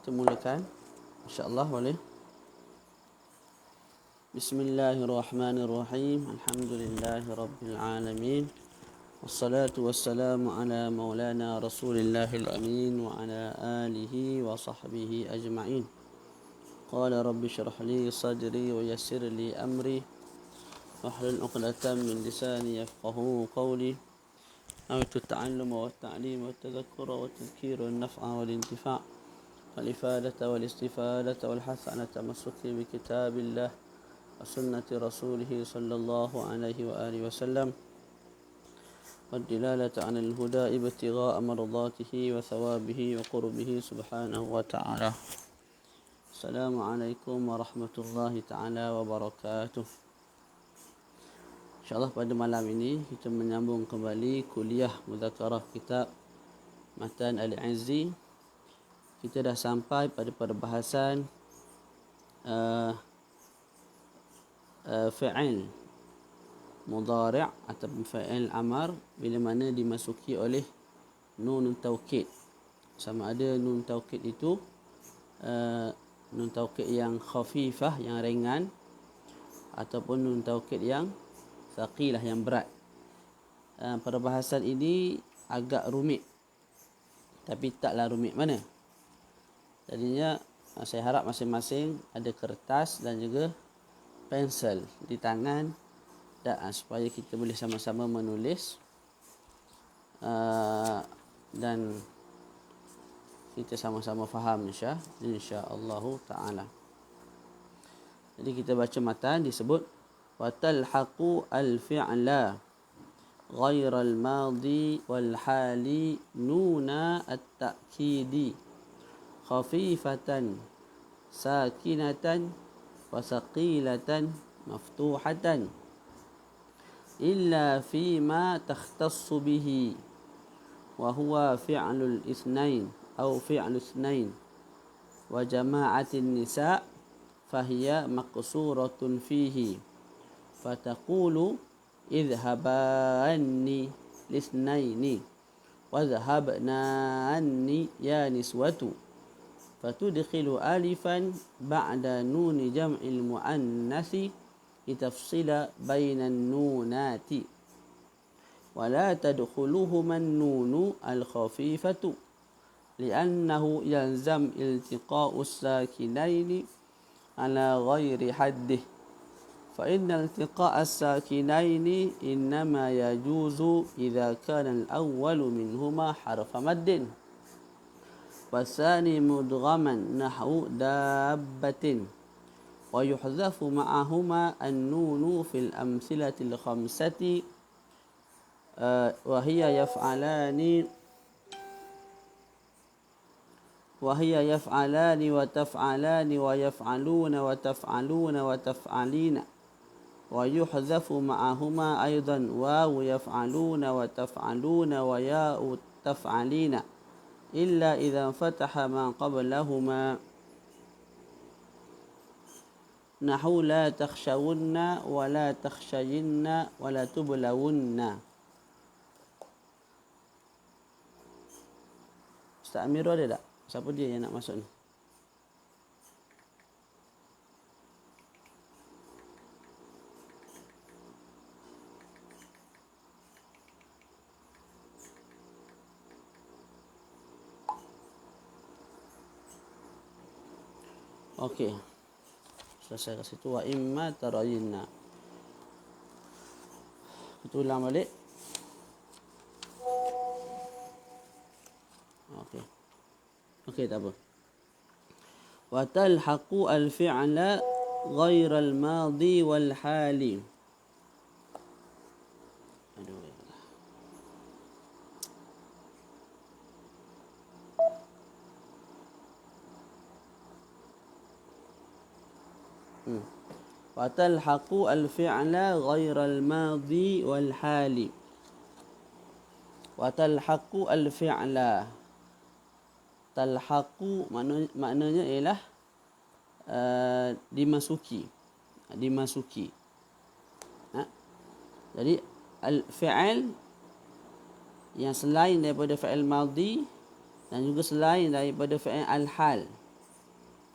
Kita mulakan. InsyaAllah boleh. Bismillahirrahmanirrahim. Alhamdulillahi Rabbil Alamin. Wassalatu wassalamu ala maulana Rasulillahil Amin wa ala alihi wa sahbihi ajma'in. Qala rabbi syrah li sadri wa yassir li amri wahlul 'uqdatam min lisani yafqahu qawli. Nawaitu at-ta'allum wa at-ta'lim wa at-tadhakkur wa at-tadhkir wa an-naf'a wal intifa' wal ifadata wal istifadata wal hath 'ala tamassuki bi kitabillah wa sunnati rasulih sallallahu alaihi wa alihi wasallam wad dilalata 'ala al-huda ibtigha'a mardatihi wa thawabihi wa qurbihi subhanahu wa ta'ala. Assalamualaikum warahmatullahi ta'ala wabarakatuh. InsyaAllah pada malam ini kita menyambung kembali kuliah mudzakarah kitab Matan Al-Izzi. Kita dah sampai pada perbahasan fi'il mudhari' ataupun fi'il amar bila mana dimasuki oleh nun taukid. Sama ada nun taukid itu nun taukid yang khafifah, yang ringan, ataupun nun taukid yang thaqilah, yang berat. Perbahasan ini agak rumit, tapi taklah rumit mana. Jadinya saya harap masing-masing ada kertas dan juga pensel di tangan supaya kita boleh sama-sama menulis dan kita sama-sama faham insya-Allah taala. Jadi kita baca matan, disebut وتلحق الفعل غير الماضي والحال نون التأكيد خفيفة ساكنة وثقيلة مفتوحة إلا فيما تختص به وهو فعل الاثنين أو فعل اثنين وجماعة النساء فهي مقصورة فيه فتقول اذهبا عني لاثنين واذهبنا عني يا نسوة فتدخل ألفا بعد نون جمع المؤنث لتفصل بين النونات ولا تدخلهما النون الخفيفة لأنه يلزم التقاء الساكنين على غير حده فإن التقاء الساكنين إنما يجوز إذا كان الأول منهما حرف مد والثاني مدغما نحو دابة ويحذف معهما النون في الأمثلة الخمسة وهي يفعلان وتفعلان ويفعلون وتفعلون وتفعلين ويحذف معهما أيضا واو يفعلون وتفعلون وياء تفعلين إلا إذا انفتح ما قبلهما نحو لا تخشون ولا تخشين ولا تبلون. Ustaz Amir ada tak? Siapa dia yang nak masuk ni? Okey. Selesai kat situ. Wa imma tarayinna. Kita ulang balik. Okey. Okey, tak apa. Wa talhaqu al-fi'la ghayra al-madi wal hali. وتلحق الفعل غير الماضي والحال وتلحق الفعل تلحق maknanya ialah dimasuki jadi al-fi'al yang selain daripada fi'il madhi dan juga selain daripada fi'il al-hal.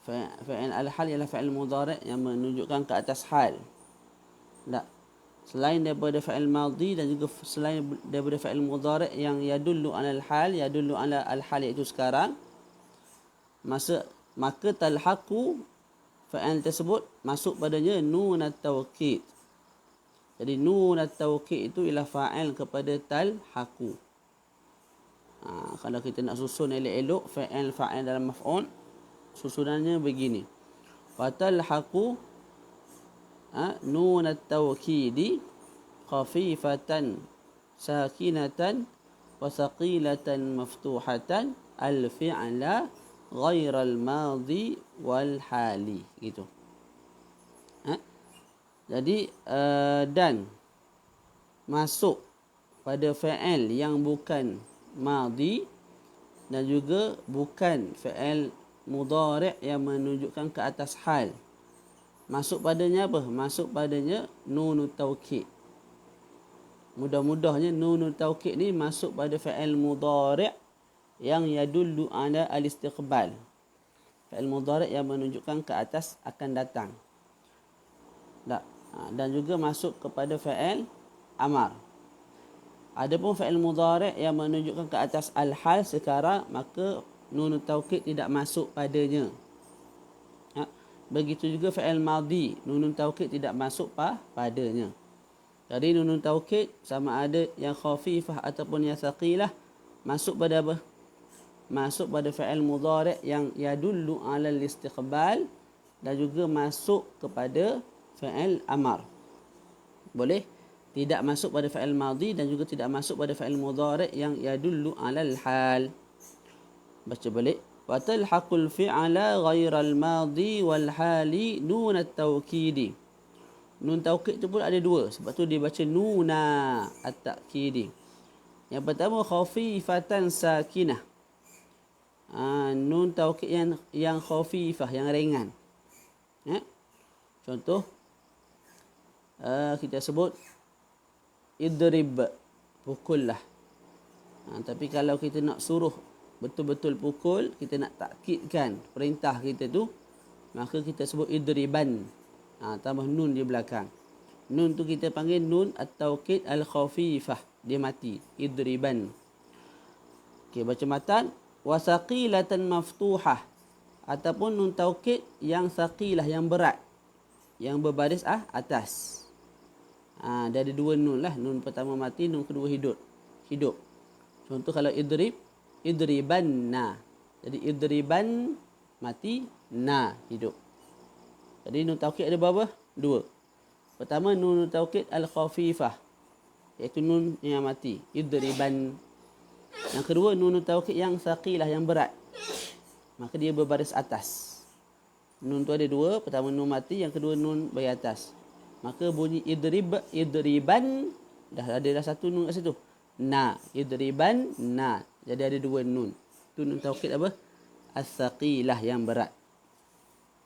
Fa'il al-hal ialah fa'il mudhari' yang menunjukkan ke atas hal. Tak. Selain daripada fa'il madhi dan juga selain daripada fa'il mudhari' yang yadullu 'ala al-hal, yadullu 'ala al-hal iaitu sekarang, maka talhaqu fa'il tersebut masuk padanya nun at-taukid. Jadi nun at-taukid itu ialah fa'il kepada talhaqu. Kalau kita nak susun elok-elok fa'il dalam maf'ul, susunannya begini. Fatalhaqu nun at-taukidi khafifatan sakinatan wa thaqilatan maftuhatan al-fi'la ghairal madhi wal hali, gitu. Jadi dan masuk pada fa'il yang bukan madhi dan juga bukan fa'il mudhari' yang menunjukkan ke atas hal. Masuk padanya apa? Masuk padanya nunut taukid. Mudah-mudahnya nunut taukid ni masuk pada fa'il mudhari' yang yadullu 'ala al-istiqbal. Fa'il mudhari' yang menunjukkan ke atas akan datang. Tak. Dan juga masuk kepada fa'il amar. Adapun fa'il mudhari' yang menunjukkan ke atas al-hal sekarang, maka nunut taukid tidak masuk padanya. Begitu juga fa'il madhi, nunut taukid tidak masuk padanya. Jadi nunut taukid sama ada yang khafifah ataupun yang thaqilah masuk pada apa? Masuk pada fa'il mudhari' yang yadullu 'ala al-istiqbal dan juga masuk kepada fa'il amar. Boleh? Tidak masuk pada fa'il madhi dan juga tidak masuk pada fa'il mudhari' yang yadullu 'ala al-hal. Baca balik. Wa talhaqul fi'ala ghairal madhi wal hali nun at-taukidi. Nun taukid tu pun ada dua, sebab tu dia baca nuna at-ta'kidi. Yang pertama khafifatan sakinah. Nun taukid yang khafifah, yang ringan. Contoh kita sebut idrib, pukullah. Tapi kalau kita nak suruh betul-betul pukul, kita nak takkidkan perintah kita tu, maka kita sebut idriban. Tambah nun di belakang. Nun tu kita panggil nun at-taukid al-khafifah. Dia mati. Idriban. Okey, baca matan. Wa thaqilatan maftuhah. Ataupun nun taukid yang thaqilah, yang berat. Yang berbaris atas. Dia ada dua nun lah. Nun pertama mati, nun kedua hidup. Contoh kalau idrib, idribanna. Jadi idriban mati, na hidup. Jadi nun taukid ada berapa? Dua. Pertama nun taukid al-khafifah, iaitu nun yang mati, idriban. Yang kedua nun taukid yang thaqilah, yang berat. Maka dia berbaris atas. Nun tu ada dua, pertama nun mati, yang kedua nun bagi atas. Maka bunyi idriban, dah ada satu nun kat situ. Na, idriban, na. Jadi ada dua nun. Tu nun taukid apa? As-thaqilah, yang berat.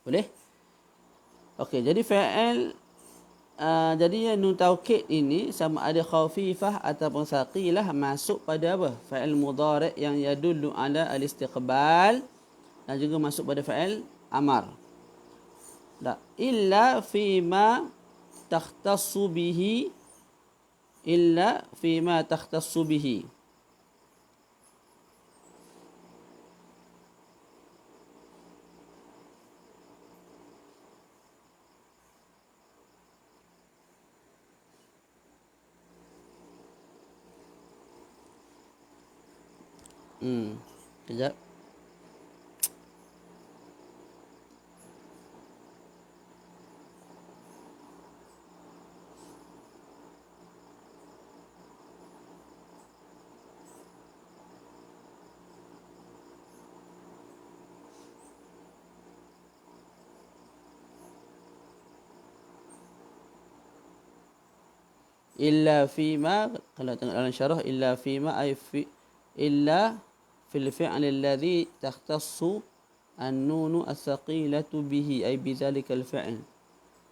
Boleh? Okey, jadi fa'il jadi nun taukid ini sama ada khafifah ataupun thaqilah masuk pada apa? Fa'il mudhari' yang yadullu 'ala al-istiqbal dan juga masuk pada fa'il amar. Illa fima takhtassu bihi, illa fima takhtassu bihi. Kejap. Illa fima, kalau tengok dalam syarah, illa fima ay fi, illa fil fi'l alladhi takhtassu an-nunu as-saqilatu bihi ay bi dhalika al-fi'l,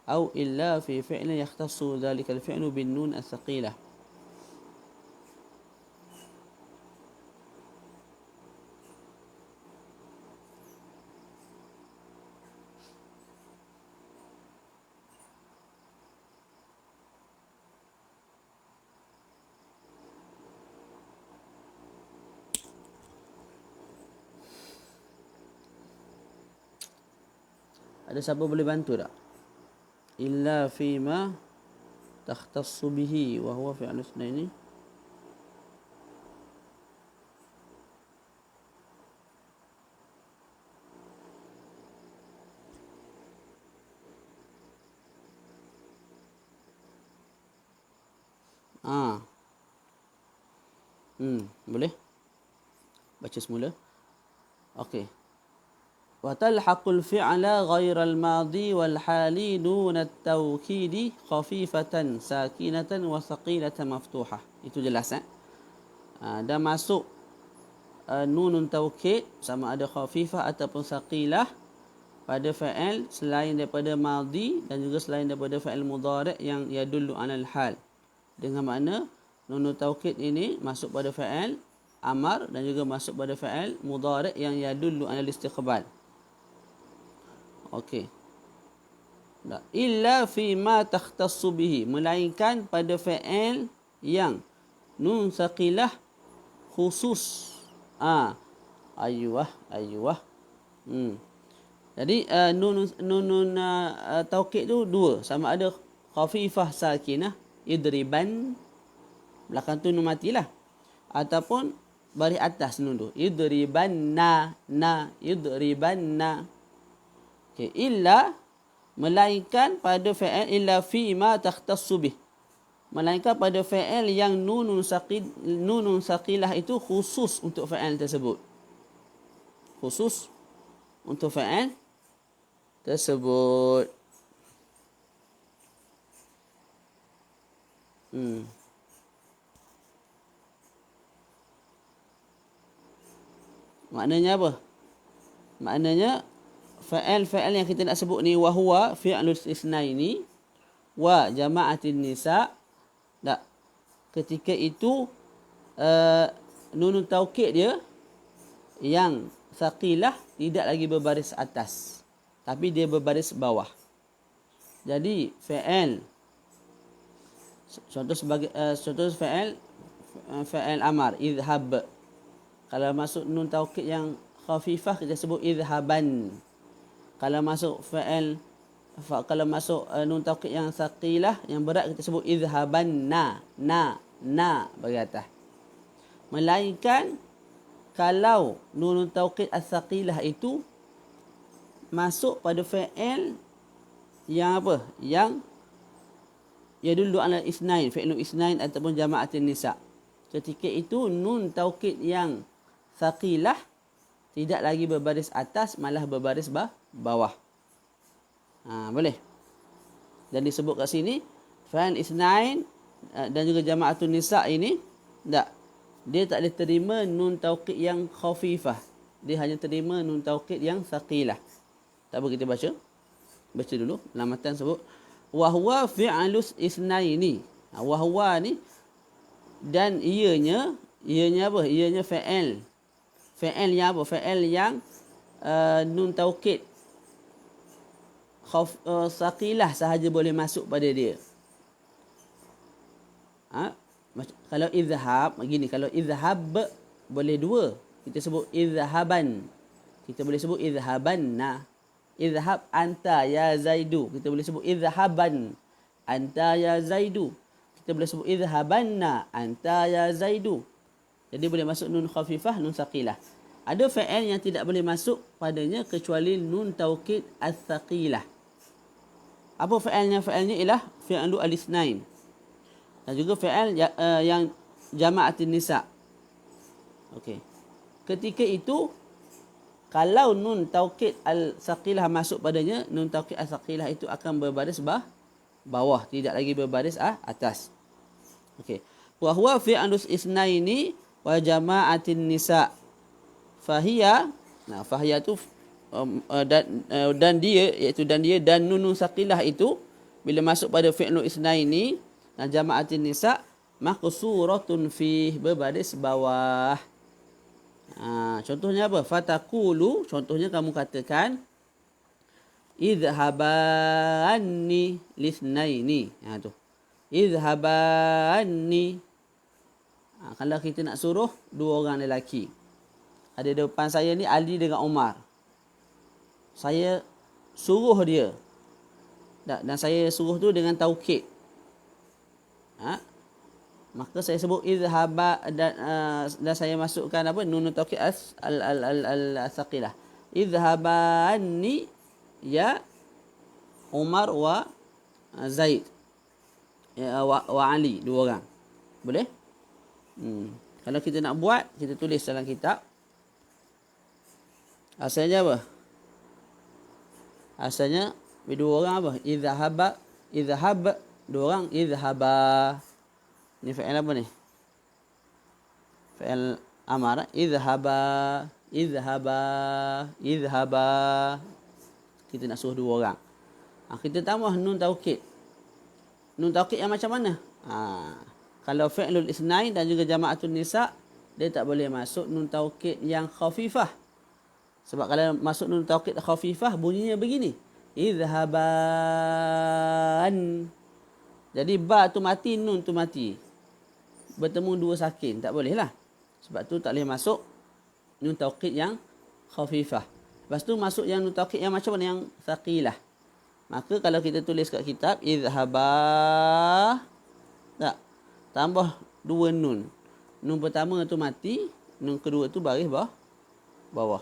aw illa fi fi'lin yakhtassu dhalika al-fi'lu bin nun as-saqilah. Ada siapa boleh bantu tak? Illa fima takhtassu bihi wa huwa fi'lus ini. Boleh? Baca semula. Okey. Wa talhaqul fi'la ghairal madi wal hali dun at-tawkid khafifatan sakinatan wa thaqilatan maftuhah. Itu jelas dan masuk nunun taukid sama ada khafifah ataupun saqilah pada fa'il selain daripada madi dan juga selain daripada fa'il mudhari' yang yadullu 'alal hal. Dengan makna nunun taukid ini masuk pada fa'il amar dan juga masuk pada fa'il mudhari' yang yadullu 'alal istiqbal. Okey. Illa fi ma takhtassu bihi, melainkan pada fa'il yang nun saqilah khusus. Ayuh. Jadi nun taukid tu dua, sama ada khafifah sakinah idriban, belakang tu nun matilah, ataupun baris atas nun tu idribanna idribanna. Okey, illa melainkan pada fa'il illa fi ma takhtassu bih, melainkan pada fa'il yang nunun saqilah itu khusus untuk fa'il tersebut. Khusus untuk fa'il tersebut. Maknanya apa? Maknanya fa'il yang kita nak sebut ni wa huwa fi'lul isnaini wa jama'atin nisa. Tak. Ketika itu nunun taukid dia yang saqilah tidak lagi berbaris atas, tapi dia berbaris bawah. Jadi fa'il contoh fa'il amar idhab, kalau masuk nun taukid yang khafifah kita sebut idhaban. Kalau masuk nun taukid yang saqilah yang berat kita sebut idhabanna na bagi atas. Melainkan kalau nun taukid as-saqilah itu masuk pada fa'il yang apa? Yang yadullu ala isnain, fi'lu isnain ataupun jama'atin nisa. Ketika itu nun taukid yang saqilah tidak lagi berbaris atas, malah berbaris bawah. Boleh. Dan disebut kat sini fa'il isnain dan juga jama'atun nisa ini dia tak boleh terima nun taukid yang khafifah. Dia hanya terima nun taukid yang saqilah. Tak apa, kita baca dulu lamatan sebut wa huwa fi'lus isnaini. Wa huwa ni dan ianya apa? Ianya fa'il. Fa'il yang apa? Fa'il yang nun taukid saqilah sahaja boleh masuk pada dia. Kalau izhab begini, kalau izhab boleh dua, kita sebut izhaban. Kita boleh sebut izhabanna. Izhab anta ya Zaidu, kita boleh sebut izhaban anta ya Zaidu. Kita boleh sebut izhabanna anta ya Zaidu. Jadi boleh masuk nun khafifah, nun saqilah. Ada fa'il yang tidak boleh masuk padanya kecuali nun taukid as-saqilah. Apa fa'ilnya? Fa'ilnya ialah fi'lu al-isnain. Dan juga fa'il yang jama'atin nisa. Okey. Ketika itu kalau nun taukid al-saqilah masuk padanya, nun taukid as-saqilah itu akan berbaris bawah, tidak lagi berbaris atas. Okey. Wa huwa fi'lus isnaini wa jama'atin nisa. Fahiya, fahiya tu dan dia, iaitu dan nunun saqilah itu bila masuk pada fi'lu isnaini dan jama'atin nisa maqsuratun fi, berbaris bawah. Contohnya apa? Fatakulu, contohnya kamu katakan idhabanni lisnaini. Tu. Idhabanni. Kalau kita nak suruh dua orang lelaki. Ada depan saya ni Ali dengan Umar. Saya suruh dia. Dan saya suruh tu dengan taukid. Maka saya sebut izhaba dan saya masukkan apa nun taukid al-thaqilah. Izhaba anni ya Umar wa Zaid. Ya, wa Ali, dua orang. Boleh? Kalau kita nak buat, kita tulis dalam kitab. Asalnya apa? Asalnya dua orang apa? Izhab, dua orang izhaba. Ni fi'il apa ni? Fi'il amar. Izhaba. Kita nak suruh dua orang. Kita tambah nun taukid. Nun taukid yang macam mana? Kalau fi'lul isnain dan juga jama'atun nisa, dia tak boleh masuk nun taukid yang khafifah. Sebab kalau masuk nun taukid khafifah, bunyinya begini. Izhaban. Jadi ba tu mati, nun tu mati. Bertemu dua sakin, tak boleh lah. Sebab tu tak boleh masuk nun taukid yang khafifah. Lepas tu masuk yang nun taukid yang macam mana? Yang thaqilah. Maka kalau kita tulis kat kitab, izhaba, tak, tambah dua nun. Nun pertama tu mati, nun kedua tu baris bawah.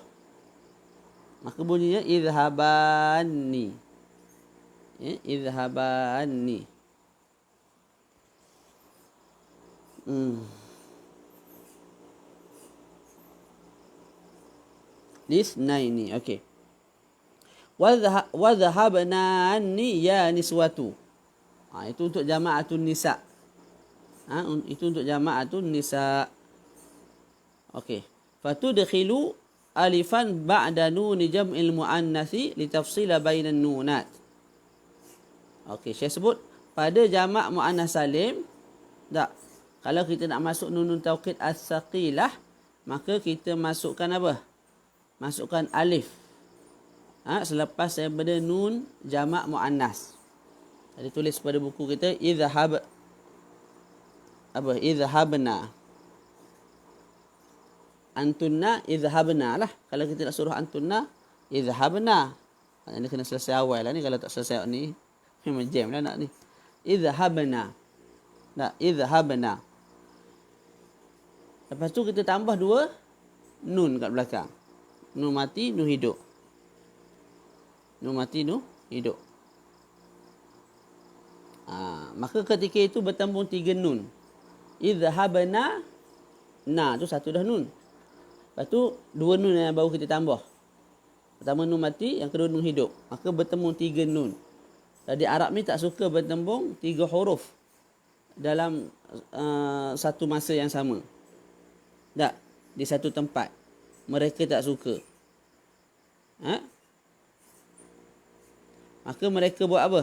Maka bunyinya izhabani. Izhabani. Lisnaini. Okey. Wa dhahabna anni ya niswatu. Itu untuk jama'atun nisa. Itu untuk jama'atun nisa. Okey. Fatudkhilu alifan ba'da nuni jam'il muannatsi litafsila bainan nunat. Okey, saya sebut pada jamak muannas salim. Tak. Kalau kita nak masuk nun taukid as-saqilah, maka kita masukkan apa? Masukkan alif. Selepas daripada nun jamak muannas. Jadi tulis pada buku kita izhab. Apa? Izhabna. Antunna izhabna lah. Kalau kita nak suruh antunna, izhabna. Ini kena selesai awal lah ni. Kalau tak selesai ni, memang jam lah nak ni. Izhabna. Tak, izhabna. Lepas tu kita tambah dua nun kat belakang. Nun mati, nun hidup. Nun mati, nun hidup. Maka ketika itu bertembung tiga nun. Izhabna. Na tu satu dah nun. Lepas tu dua nun yang baru kita tambah. Pertama nun mati, yang kedua nun hidup. Maka bertembung tiga nun. Jadi Arab ni tak suka bertembung tiga huruf dalam satu masa yang sama. Tak, di satu tempat. Mereka tak suka. Maka mereka buat apa?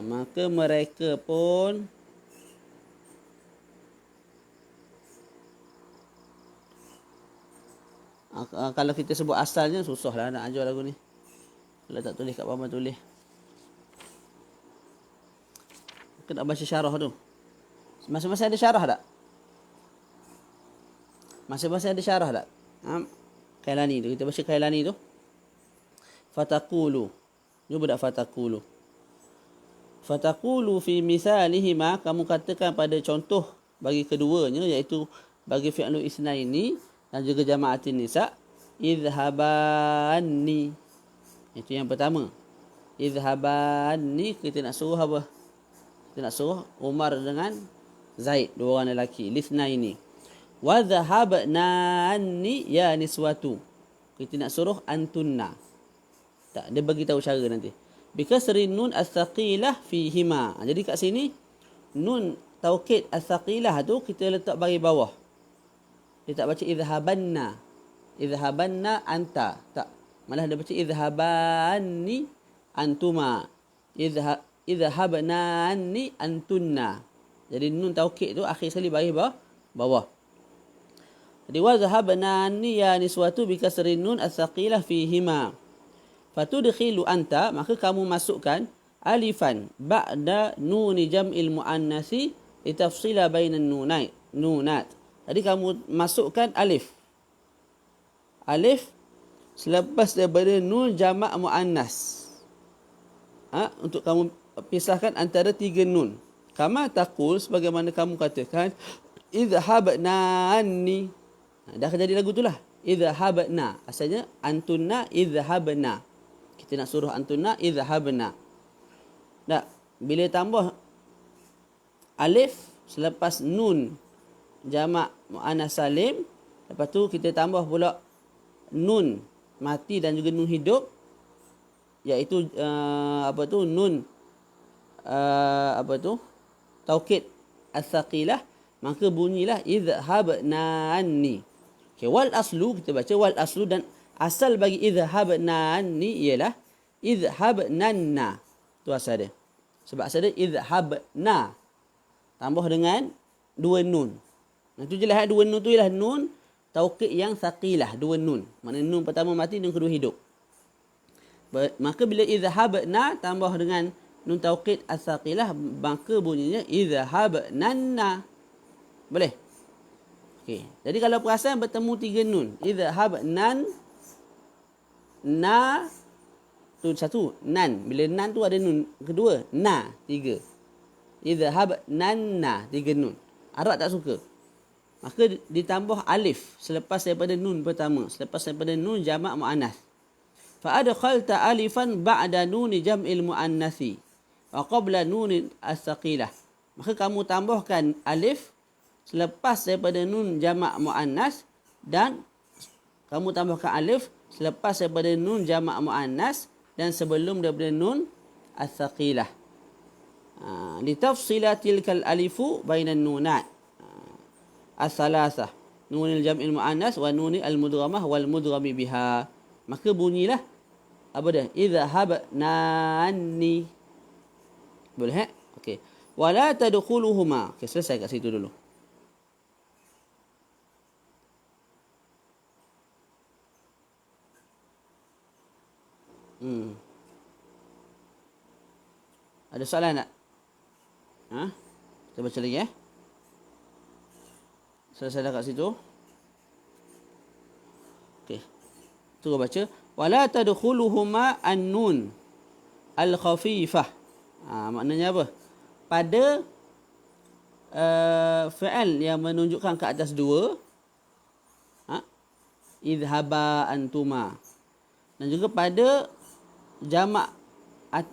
Maka mereka pun kalau kita sebut asalnya susahlah nak ajar lagu ni. Kalau tak tulis kat bawah tulis. Kita nak baca syarah tu. Masing-masing ada syarah tak? Masing-masing ada syarah tak? Kailani tu. Kita baca Kailani tu. Fataqulu. Cuba tak fataqulu. Fataqulu fi misalihima. Kamu katakan pada contoh bagi keduanya. Iaitu bagi fi'lu isnaini dan juga jama'atin nisa. Izhabani. Itu yang pertama. Izhabani. Kita nak suruh apa? Kita nak suruh Umar dengan Zaid, dua orang lelaki. Lisnaini. Wa dhahabna anni ya niswatu. Kita nak suruh antunna. Tak, dia bagi tahu cara nanti. Bikasri nun as-saqilah fihima. Jadi kat sini nun taukid as-saqilah tu kita letak bagi bawah. Dia tak baca izhabanna. Izhabanna anta. Tak. Malah dia baca izhabanni antuma. Izhabna anni antunna. Jadi nun taukid tu akhir sekali bagi bawah. Jadi wa dhahabna anni ya niswatu bikasri nun as-saqilah fihima. Fatudkhilu anta, maka kamu masukkan alifan ba'da nuni jam'il muannatsi litafsila bainan nunat. Jadi kamu masukkan alif. Alif selepas daripada nun jamak muannas. Untuk kamu pisahkan antara 3 nun. Kama taqul, sebagaimana kamu katakan, idhabna anni. Dah jadi lagu tu lah. Idhabna. Asalnya antunna idhabna. Kita nak suruh antunna idhabna. Tak. Bila tambah alif selepas nun jamak muannas salim, lepas tu kita tambah pula nun mati dan juga nun hidup, iaitu nun taukid as-saqilah, maka bunyilah idhabna anni. Okay, wal aslu, kita baca wal aslu, dan asal bagi idhabna anni ialah idhabnanna. Tu asal dia. Sebab asal dia idhabna tambah dengan 2 nun. Itu je lah, 2 nun tu ialah nun taukid yang saqilah, 2 nun. Maknanya nun pertama mati, nun kedua hidup. Maka bila idhabna tambah dengan nun taukid as-saqilah, maka bunyinya idhabnanna. Boleh? Okey. Jadi kalau perasan bertemu 3 nun. Idhabnan na tu satu, nan. Bila nan tu ada nun kedua, na, 3. Idhabnanna, 3 nun. Arab tak suka. Maka ditambah alif selepas daripada nun pertama, selepas daripada nun jamak muannas. Fa adkhalta alifan ba'da nuni jam'il muannasi wa qabla nun as-saqilah. Maka kamu tambahkan alif selepas daripada nun jamak muannas, dan kamu tambahkan alif selepas daripada nun jamak muannas dan sebelum daripada nun as-saqilah. Litafsila tilkal alifu bainan nunat as-salasah, nunil jam'il muannas wa nunil al-mudghamah wal mudghami biha. Maka bunyilah apa dia? Idhabna anni. Boleh? Okey. Wala tadkhuluhuma. Okey, selesai kat situ dulu. Ada soalan tak? Kita baca lagi Selesai dah kat situ. Okey. Terus baca. Wala tadkhuluhuma an-nun al-khafifah. Maknanya apa? Pada fi'al yang menunjukkan ke atas 2, idhaba antuma. Dan juga pada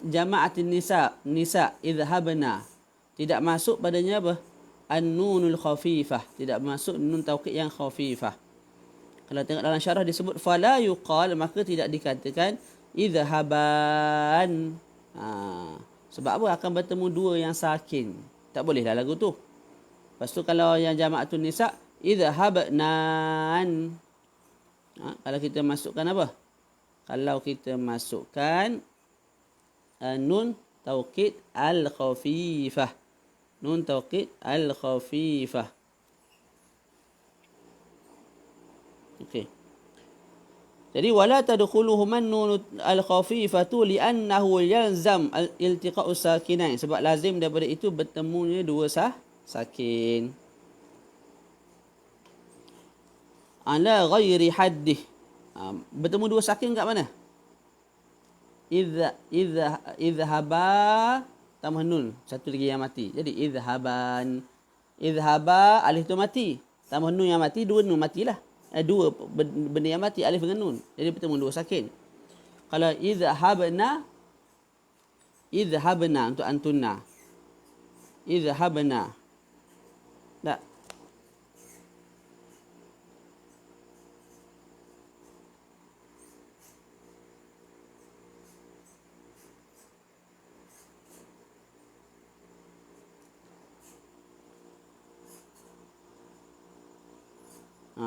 jama'atin nisa idhabna, tidak masuk padanya apa? An-nunul khafifah, tidak masuk nun taukid yang khafifah. Kalau tengok dalam syarah disebut fala yuqal, maka tidak dikatakan idhaban. Sebab apa? Akan bertemu 2 yang sakin. Tak boleh lah lagu tu. Lepas tu kalau yang jama'atun nisa idhabnan. Kalau kita masukkan apa? Kalau kita masukkan nun taukid al-khafifah. Nun taukid al-khafifah. Okey. Jadi wala tadkhuluhuma an-nun al-khafifatu li'annahu yalzam al-iltiqa'u sakinain, sebab lazim daripada itu bertemunya 2 sakin. Ala ghairi haddih. Bertemu 2 sakin kat mana? Idhaba tambah nun, satu lagi yang mati. Jadi idhaban. Idhaba, alif tu mati. Tambah nun yang mati, 2 nun matilah. 2 benda yang mati, alif dengan nun. Jadi bertemu 2 sakin. Kalau idhabna untuk antunna. Idhabna. Tak.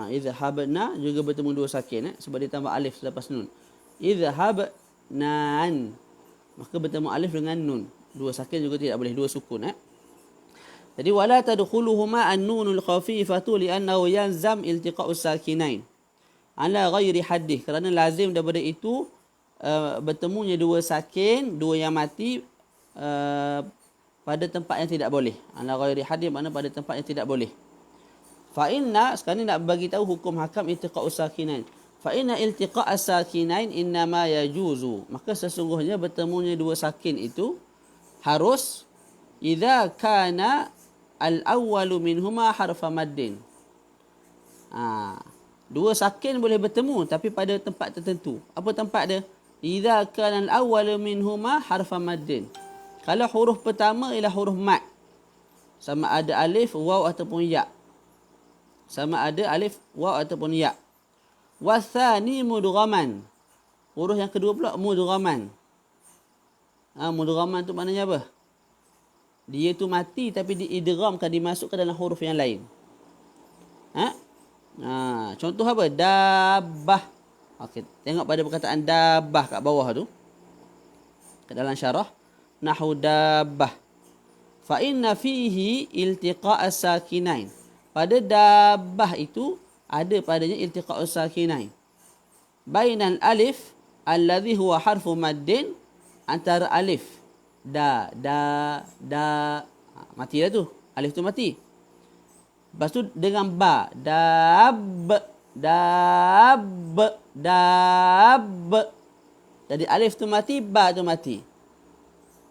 Idhabna juga bertemu 2 sakin sebab dia tambah alif selepas nun. Idhabnan, maka bertemu alif dengan nun. 2 sakin juga tidak boleh, 2 sukun. Jadi wala tadkhuluhuma an-nunul khafifatu li'annahu yalzam iltiqa'us sakinain ala ghairi haddih, kerana lazim daripada itu bertemunya 2 sakin, 2 yang mati pada tempat yang tidak boleh. Ala ghairi haddih makna pada tempat yang tidak boleh. Fa inna, sekarang ni nak bagi tahu hukum hakam iltiqa'us sakinain. Fa inna iltiqa' as-sakinain innama yajuzu. Maka sesungguhnya bertemunya dua sakin itu harus idza kana al-awwalu minhuma harfa maddin. Dua sakin boleh bertemu tapi pada tempat tertentu. Apa tempat dia? Idza kana al-awwalu minhuma harfa maddin. Kalau huruf pertama ialah huruf mad. Sama ada alif, waw ataupun ya. Sama ada alif, waw ataupun ya. Wathani mudghaman. Huruf yang kedua pula mudghaman. Mudghaman tu maknanya apa? Dia tu mati tapi diidghamkan, dimasukkan dalam huruf yang lain. Contoh apa? Dabbah. Okey, tengok pada perkataan dabbah kat bawah tu. Kat dalam syarah nahwu dabbah. Fa inna fihi iltiqa' as-sakinain. Pada dabbah itu ada padanya iltiqa' as-sakinain. Bainal alif alladhi huwa harfu maddin, antara alif da mati dah tu. Alif tu mati. Lepas tu dengan ba, dab. Jadi alif tu mati, ba tu mati.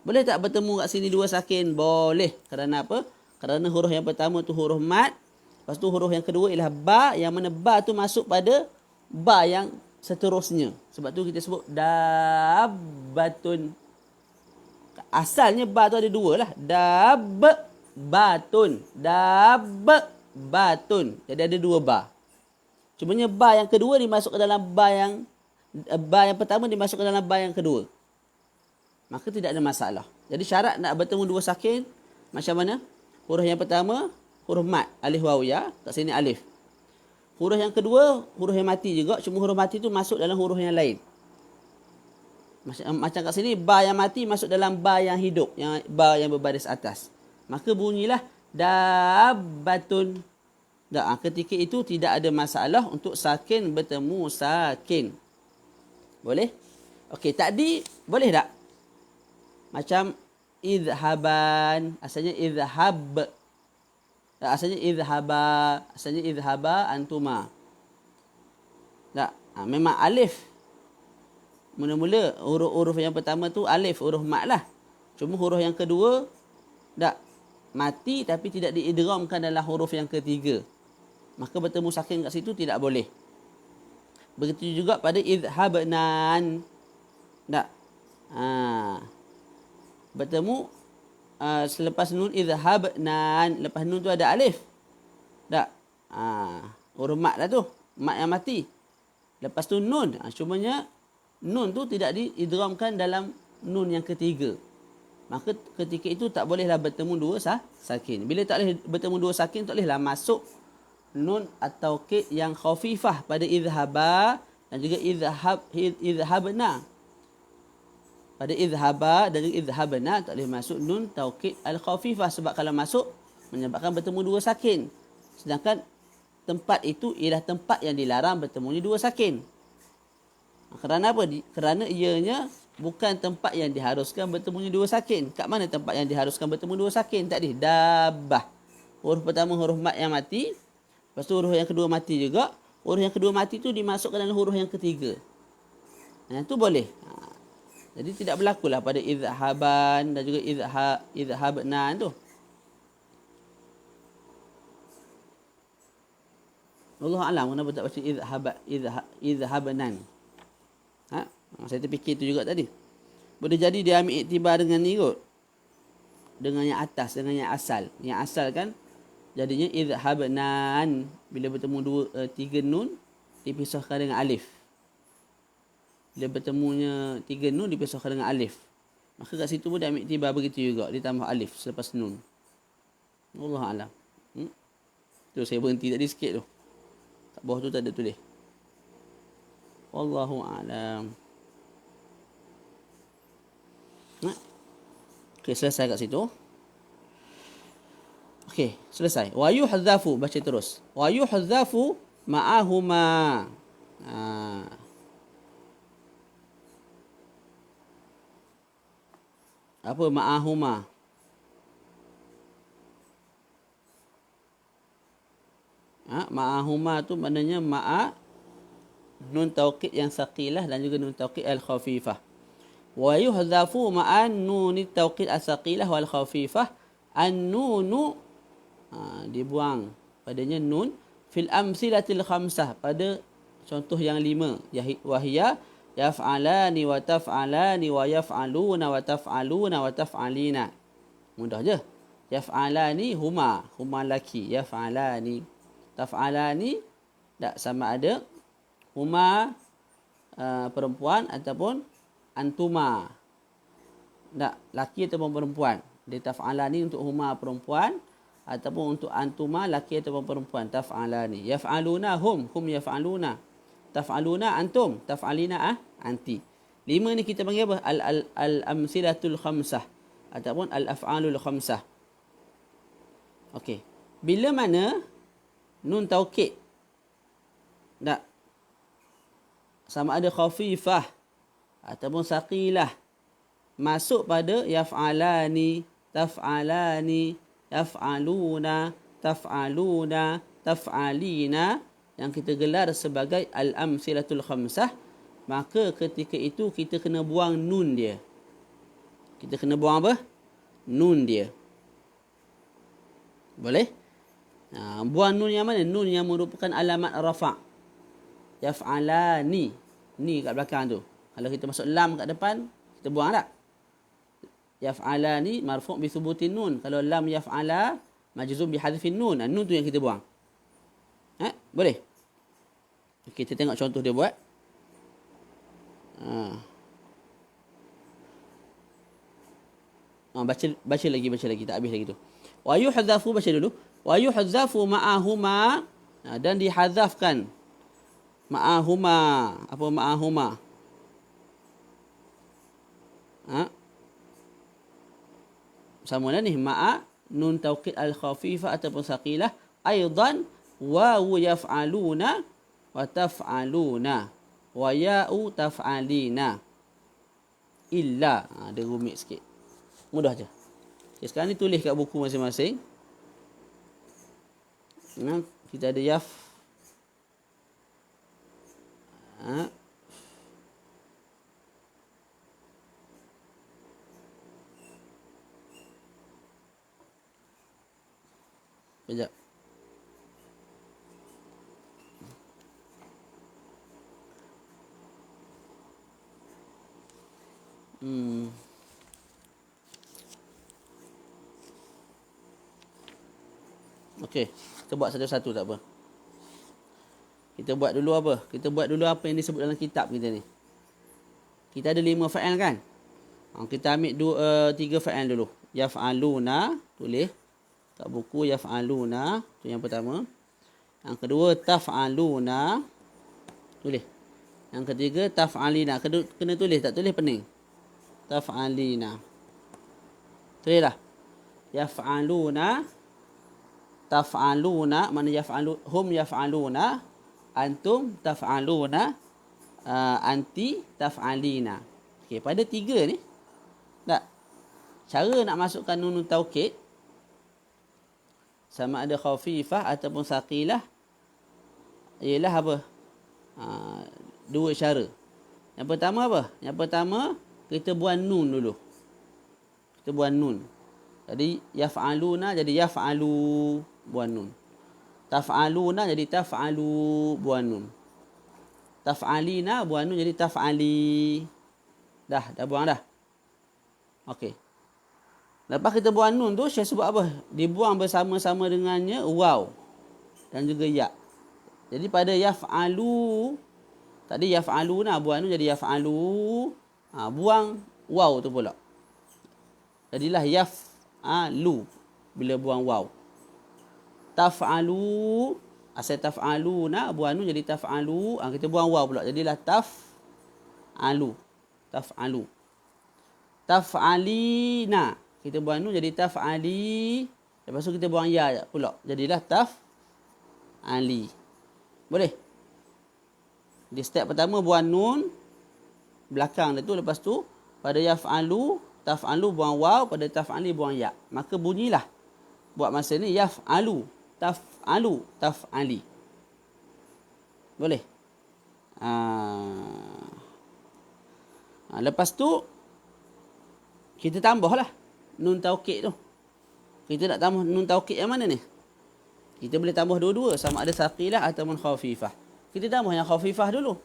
Boleh tak bertemu kat sini dua sakin? Boleh. Kerana apa? Kerana huruf yang pertama tu huruf mad. Lepas tu huruf yang kedua ialah ba, yang mana ba tu masuk pada ba yang seterusnya. Sebab tu kita sebut dabbatun. Asalnya ba tu ada dua lah. Dabbatun. Dabbatun. Jadi ada dua ba. Cumanya ba yang kedua dimasukkan dalam ba yang pertama dimasukkan dalam ba yang kedua. Maka tidak ada masalah. Jadi syarat nak bertemu dua sakin macam mana? Huruf yang pertama huruf mad, alif waw ya, kat sini alif. Huruf yang kedua huruf yang mati juga, cuma huruf mati tu masuk dalam huruf yang lain. Macam kat sini ba yang mati masuk dalam ba yang hidup, yang ba yang berbaris atas. Maka bunyilah dabbatun. Ketika itu tidak ada masalah untuk sakin bertemu sakin. Boleh? Okey, tadi boleh tak? Macam idhaban, asalnya idhab. Asalnya idhaba antuma. Tak, memang alif. Mula-mula huruf yang pertama tu alif, huruf mat lah. Cuma huruf yang kedua tak mati tapi tidak diidghamkan dalam huruf yang ketiga. Maka bertemu sakin kat situ tidak boleh. Begitu juga pada idhabnan. Tak. Bertemu selepas nun idhabnan, lepas nun tu ada alif. Tak. Huruf mat lah tu. Mat yang mati. Lepas tu nun. Cumanya nun tu tidak diidghamkan dalam nun yang ketiga. Maka ketika itu tak bolehlah bertemu dua sakin. Bila tak boleh bertemu dua sakin, tak bolehlah masuk nun atau taukid yang khafifah pada idhaba dan juga idhabna. Pada idhaba dan juga idhabna tak boleh masuk nun taukid al-khafifah, sebab kalau masuk menyebabkan bertemu dua sakin. Sedangkan tempat itu ialah tempat yang dilarang bertemunya dua sakin. Kerana apa? Kerana ianya bukan tempat yang diharuskan bertemunya dua sakin. Kat mana tempat yang diharuskan bertemu dua sakin tadi? Dabbah. Huruf pertama huruf mat yang mati. Lepas tu huruf yang kedua mati juga. Huruf yang kedua mati tu dimasukkan dalam huruf yang ketiga. Yang tu boleh. Jadi tidak berlakulah pada idhaban dan juga idhabnan tu. Allah alam kenapa tak baca idhabnan. Saya terfikir tu juga tadi. Boleh jadi dia ambil iktibar dengan ni kot. Dengan yang atas, dengan yang asal. Yang asal kan jadinya idhabnan. Bila bertemu tiga nun dipisahkan dengan alif. Bila bertemunya tiga nun dipisahkan dengan alif. Maka kat situ pun dia ambil iktibar begitu juga, ditambah alif selepas nun. Allah alam. Tu saya berhenti tadi sikit tu. Kat bawah tu tak ada tulis. Wallahu a'lam. Okey, selesai kat situ. Okey, selesai. Wa yuhadzafu, baca terus. Wa yuhadzafu ma'ahuma. Apa ma'ahuma? Ma'ahuma tu maknanya ma'a nun taukid yang saqilah dan juga nun taukid al-khafifah. Wa yuhdhafu ma'an nun taukid as-saqilah wal khafifah an-nunu, dibuang padanya nun fil amsilatil khamsah, pada contoh yang 5, wahia yaf'alani wa taf'alani wa yaf'aluna wa taf'aluna wa taf'alina. Mudah je. Yaf'alani huma laki, yaf'alani. Taf'alani tak sama ada huma perempuan ataupun antuma. Tak, laki ataupun perempuan. Dia taf'alani untuk huma perempuan ataupun untuk antuma laki ataupun perempuan. Taf'alani. Yaf'aluna hum yaf'aluna. Taf'aluna antum, taf'alina anti. 5 ni kita panggil apa? Al-amsilatul khamsah ataupun al-af'alul khamsah. Okey. Bila mana nun taukid tak sama ada khafifah ataupun saqilah masuk pada yaf'alani, taf'alani, yaf'aluna, taf'aluna, taf'alina, yang kita gelar sebagai al-amsilatul khamsah, maka ketika itu kita kena buang nun dia. Kita kena buang apa? Nun dia. Boleh? Buang nun yang mana? Nun yang merupakan alamat rafa'. Yaf'alani. Ni kat belakang tu. Kalau kita masuk lam kat depan, kita buang tak? Yaf'alani marfu' bi thubutin nun. Kalau lam yaf'ala majzum bi hadfin nun. Nun tu yang kita buang. Boleh? Kita tengok contoh dia buat. Baca lagi. Tak habis lagi tu. Wa yuhdhafu, baca dulu. Wa yuhdhafu ma'ahuma, dan dihadzafkan ma'ahuma. Apa ma'ahuma? Sama dah ni. Ma'a nun taukid al-khafifah ataupun saqilah. Aidan wawu yaf'aluna wa taf'aluna wa ya'u taf'alina illa. Dia rumit sikit. Mudah je. Okay, sekarang ni tulis kat buku masing-masing. Kita ada yaf. Sekejap. Okey, kita buat satu-satu tak apa. Kita buat dulu apa? Kita buat dulu apa yang disebut dalam kitab kita ni. Kita ada 5 fa'il kan? Kita ambil 3 fa'il dulu. Yaf'aluna, tulis kat buku yaf'aluna, tu yang pertama. Yang kedua taf'aluna, tulis. Yang ketiga taf'alina, kena tulis, tak tulis pening. Taf'alina. Tulislah. Yaf'aluna, taf'aluna, mana yaf'alu, hum yaf'aluna, antum taf'aluna, anti taf'alina. Okey, pada 3 ni tak, cara nak masukkan nun taukid sama ada khafifah ataupun saqilah ialah apa? 2 cara. Yang pertama apa? Yang pertama kita buang nun dulu. Kita buang nun. Jadi yaf'aluna jadi yaf'alu, buang nun. Taf'aluna jadi taf'alu, buang nun. Taf'alina, buang nun jadi taf'ali. Dah buang dah. Okey. Lepas kita buang nun tu, Syekh sebut apa? Dibuang bersama-sama dengannya waw dan juga ya. Jadi pada yaf'alu, tadi yaf'aluna, buang nun jadi yaf'alu. Buang waw tu pula. Jadilah yaf'alu bila buang waw. Taf'alu, asal taf'aluna, buang nun jadi taf'alu. Kita buang waw pula. Jadilah taf'alu. Taf'alu. Taf'alina. Kita buang nun jadi taf'ali. Lepas tu kita buang ya pula. Jadilah taf'ali. Boleh? Di step pertama buang nun. Belakang dia tu. Lepas tu pada yaf'alu, taf'alu buang waw. Pada taf'ali buang ya. Maka bunyilah. Buat masa ni yaf'alu. Taf'alu. Taf'ali. Boleh? Lepas tu kita tambahlah nun taukid tu. Kita nak tambah nun taukid yang mana ni? Kita boleh tambah dua-dua, sama ada saqilah ataupun khafifah. Kita tambah yang khafifah dulu.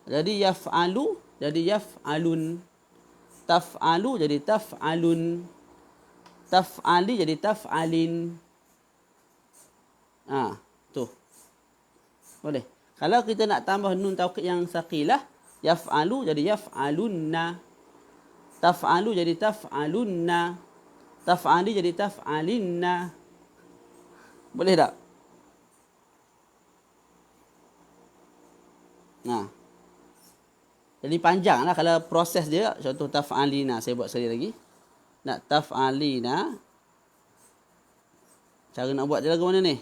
Jadi yaf'alu jadi yaf'alun. Taf'alu jadi taf'alun. Taf'ali jadi taf'alin. Tu. Boleh. Kalau kita nak tambah nun taukid yang saqilah, yaf'alu jadi yaf'alunna. Taf'alu jadi taf'alunna. Taf'ali jadi taf'alinna. Boleh tak? Jadi panjang lah kalau proses dia. Contoh taf'alina. Saya buat sekali lagi. Nak taf'alina. Cara nak buat dia lagu mana ni?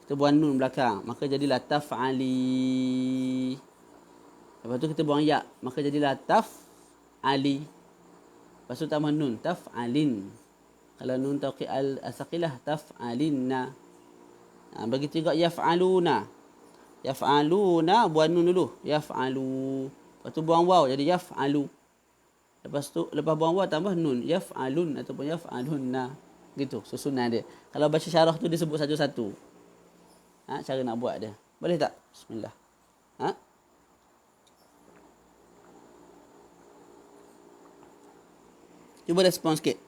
Kita buang nun belakang. Maka jadilah taf'ali. Lepas tu kita buang ya. Maka jadilah taf'ali. Lepas tu tambah nun. Taf'alin. Kalau nun tauqid al-saqilah. Taf'alinna. Begitu juga yaf'aluna. Yaf'aluna. Buang nun dulu. Yaf'alu. Lepas tu buang waw. Jadi yaf'alu. Lepas tu, lepas buang waw tambah nun. Yaf'alun ataupun yaf'alunna. Gitu, susunan dia. Kalau baca syarah tu disebut satu-satu. Cara nak buat dia. Boleh tak? Bismillah. Cuba respon sikit.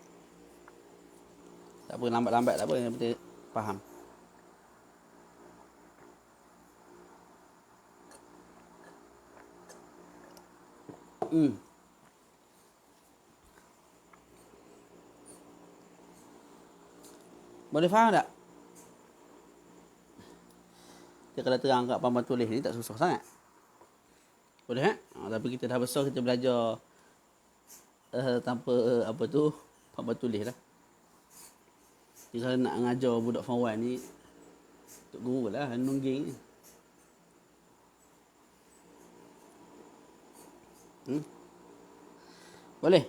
Tak apa, lambat-lambat tak apa. Yang penting faham. Boleh faham tak? Kita kalau terang kat papan tulis ni tak susah sangat. Boleh tapi kita dah besar, kita belajar tanpa apa tu, papan tulis lah. Jadi kalau nak ngajar budak form 1 ni, Tok Guru lah, nungging ni. Boleh?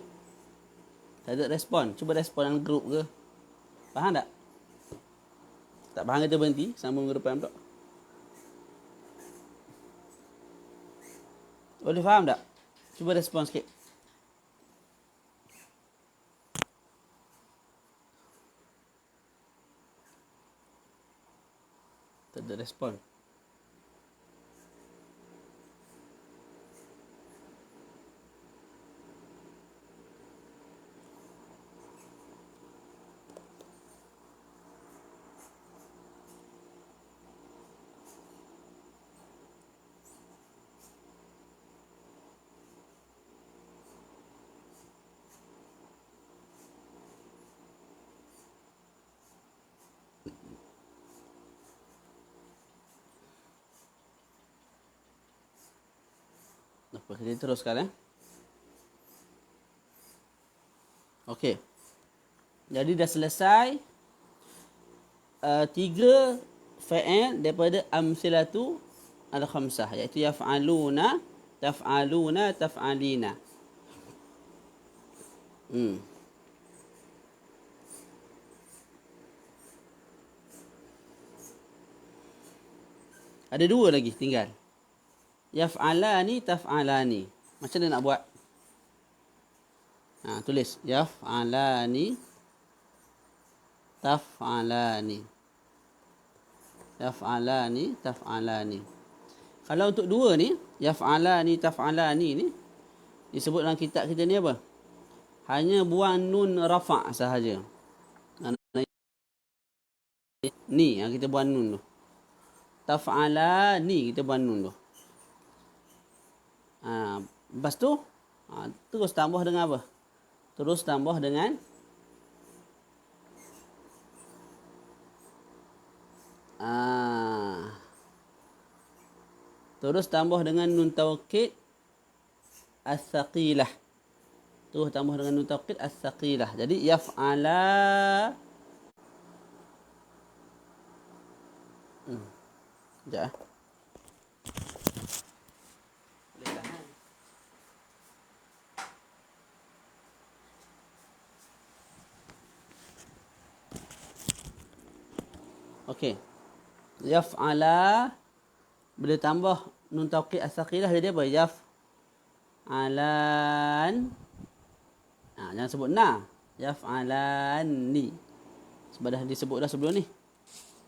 Tak ada respon. Cuba respon dalam grup ke. Faham tak? Tak faham kita berhenti. Sambung ke depan pula. Boleh faham tak? Cuba respon sikit. Tak ada respon. Kita teruskan Okey. Jadi dah selesai 3 fa'il daripada amsilatu al-khamsah, iaitu yaf'aluna, taf'aluna, taf'alina. Ada 2 lagi tinggal. Yaf'alani, taf'alani. Macam mana nak buat? Tulis. Yaf'alani, taf'alani. Yaf'alani, taf'alani. Kalau untuk 2 ni, yaf'alani, taf'alani ni, disebut dalam kitab kita ni apa? Hanya buang nun rafa' sahaja. Ni, kita buang nun tu. Taf'alani, kita buang nun tu. Lepas tu terus tambah dengan apa? Terus tambah dengan terus tambah dengan nun taukid as-saqilah. Terus tambah dengan nun taukid as-saqilah. Jadi yaf'ala. Sekejap. Okey. Yaf'ala bila tambah nun taukid as-saqilah jadi apa? Yaf'alan. Jangan sebut na. Yaf'alani. Sebab dah disebut dah sebelum ni.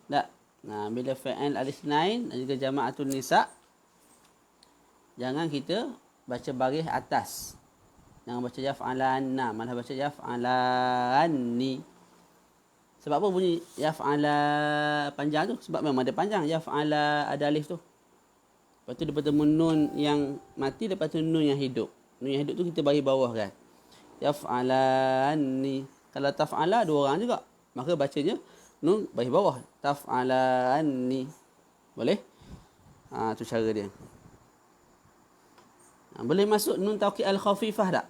Tak. Bila fa'al al-itsnain dan juga jama'atun nisa, jangan kita baca baris atas. Jangan baca yaf'alanna, malah baca yaf'alani. Sebab apa bunyi yaf'ala panjang tu? Sebab memang ada panjang. Yaf'ala ada alif tu. Lepas tu dia bertemu nun yang mati, lepas tu nun yang hidup. Nun yang hidup tu kita bagi bawah kan. Yaf'alani. Kalau taf'ala dua orang juga. Maka bacanya nun bagi bawah. Taf'alani. Boleh? Tu cara dia. Boleh masuk nun taukid al-khafifah tak?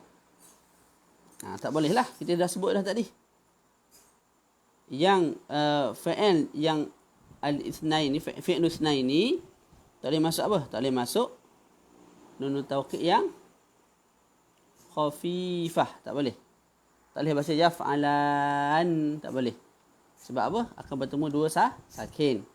Tak boleh lah. Kita dah sebut dah tadi. Yang fa'al yang al-itsnain ni, fi'lul itsnain ni tak boleh masuk apa? Tak boleh masuk nun taukid yang khafifah. Tak boleh. Tak boleh baca yaf'alan. Tak boleh. Sebab apa? Akan bertemu dua sakin.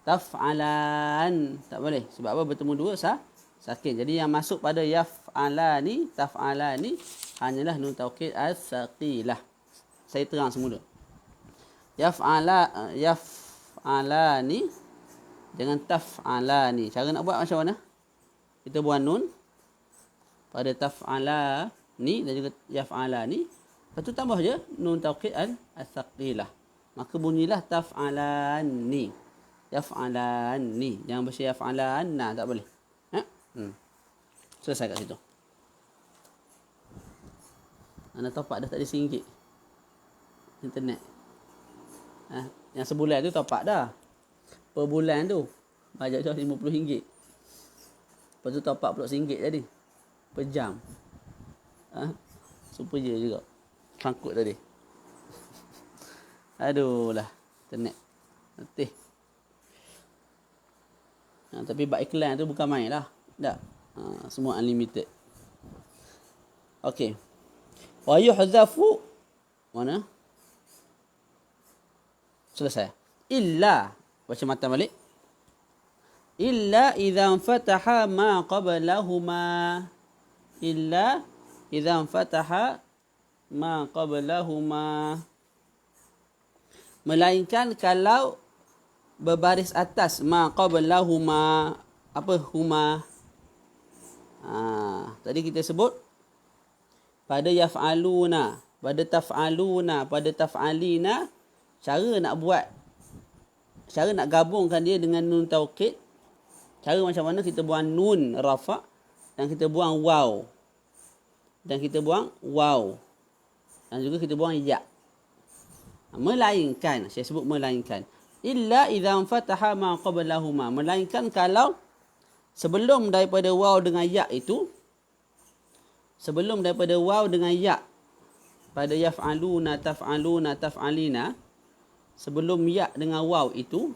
Taf'alan. Tak boleh. Sebab apa? Bertemu dua sakin. Jadi yang masuk pada yaf'alani, taf'alani hanyalah nun taukid as-saqilah. Saya terang semula. Yaf'alani dengan taf'alani. Cara nak buat macam mana? Kita buat nun pada taf'alani dan juga yaf'alani. Lepas tu tambah je nun taukid as-saqilah. Maka bunyilah taf'alani. Yaf'alani. Jangan baca yaf'alanna. Tak boleh. Selesai kat situ. Anda topak dah tak ada RM1 internet. Yang sebulan tu topak dah. Per bulan tu bajet tu RM50. Lepas tu topak pula RM1 tadi. Per jam. Super je juga. Sangkut tadi. Aduh lah. Internet. Letih. Tapi bab iklan tu bukan main lah. Tak. Semua unlimited. Okey. Wa yuhzafu. Mana? Selesai. Illa. Baca matan balik. Illa idza fataha ma qablahuma. Illa idza fataha ma qablahuma. Melainkan kalau berbaris atas ma qablahuma. Apa huma? Tadi kita sebut pada yaf'aluna, pada taf'aluna, pada taf'alina, cara nak buat, cara nak gabungkan dia dengan nun taukid, cara macam mana kita buang nun rafa' dan kita buang waw. Dan kita buang waw. Dan juga kita buang ya. Melainkan, saya sebut melainkan. Illa idza fataha ma qablahuma. Melainkan kalau sebelum daripada waw dengan ya itu, sebelum daripada waw dengan ya pada yaf'aluna, taf'aluna, taf'alina, sebelum ya dengan waw itu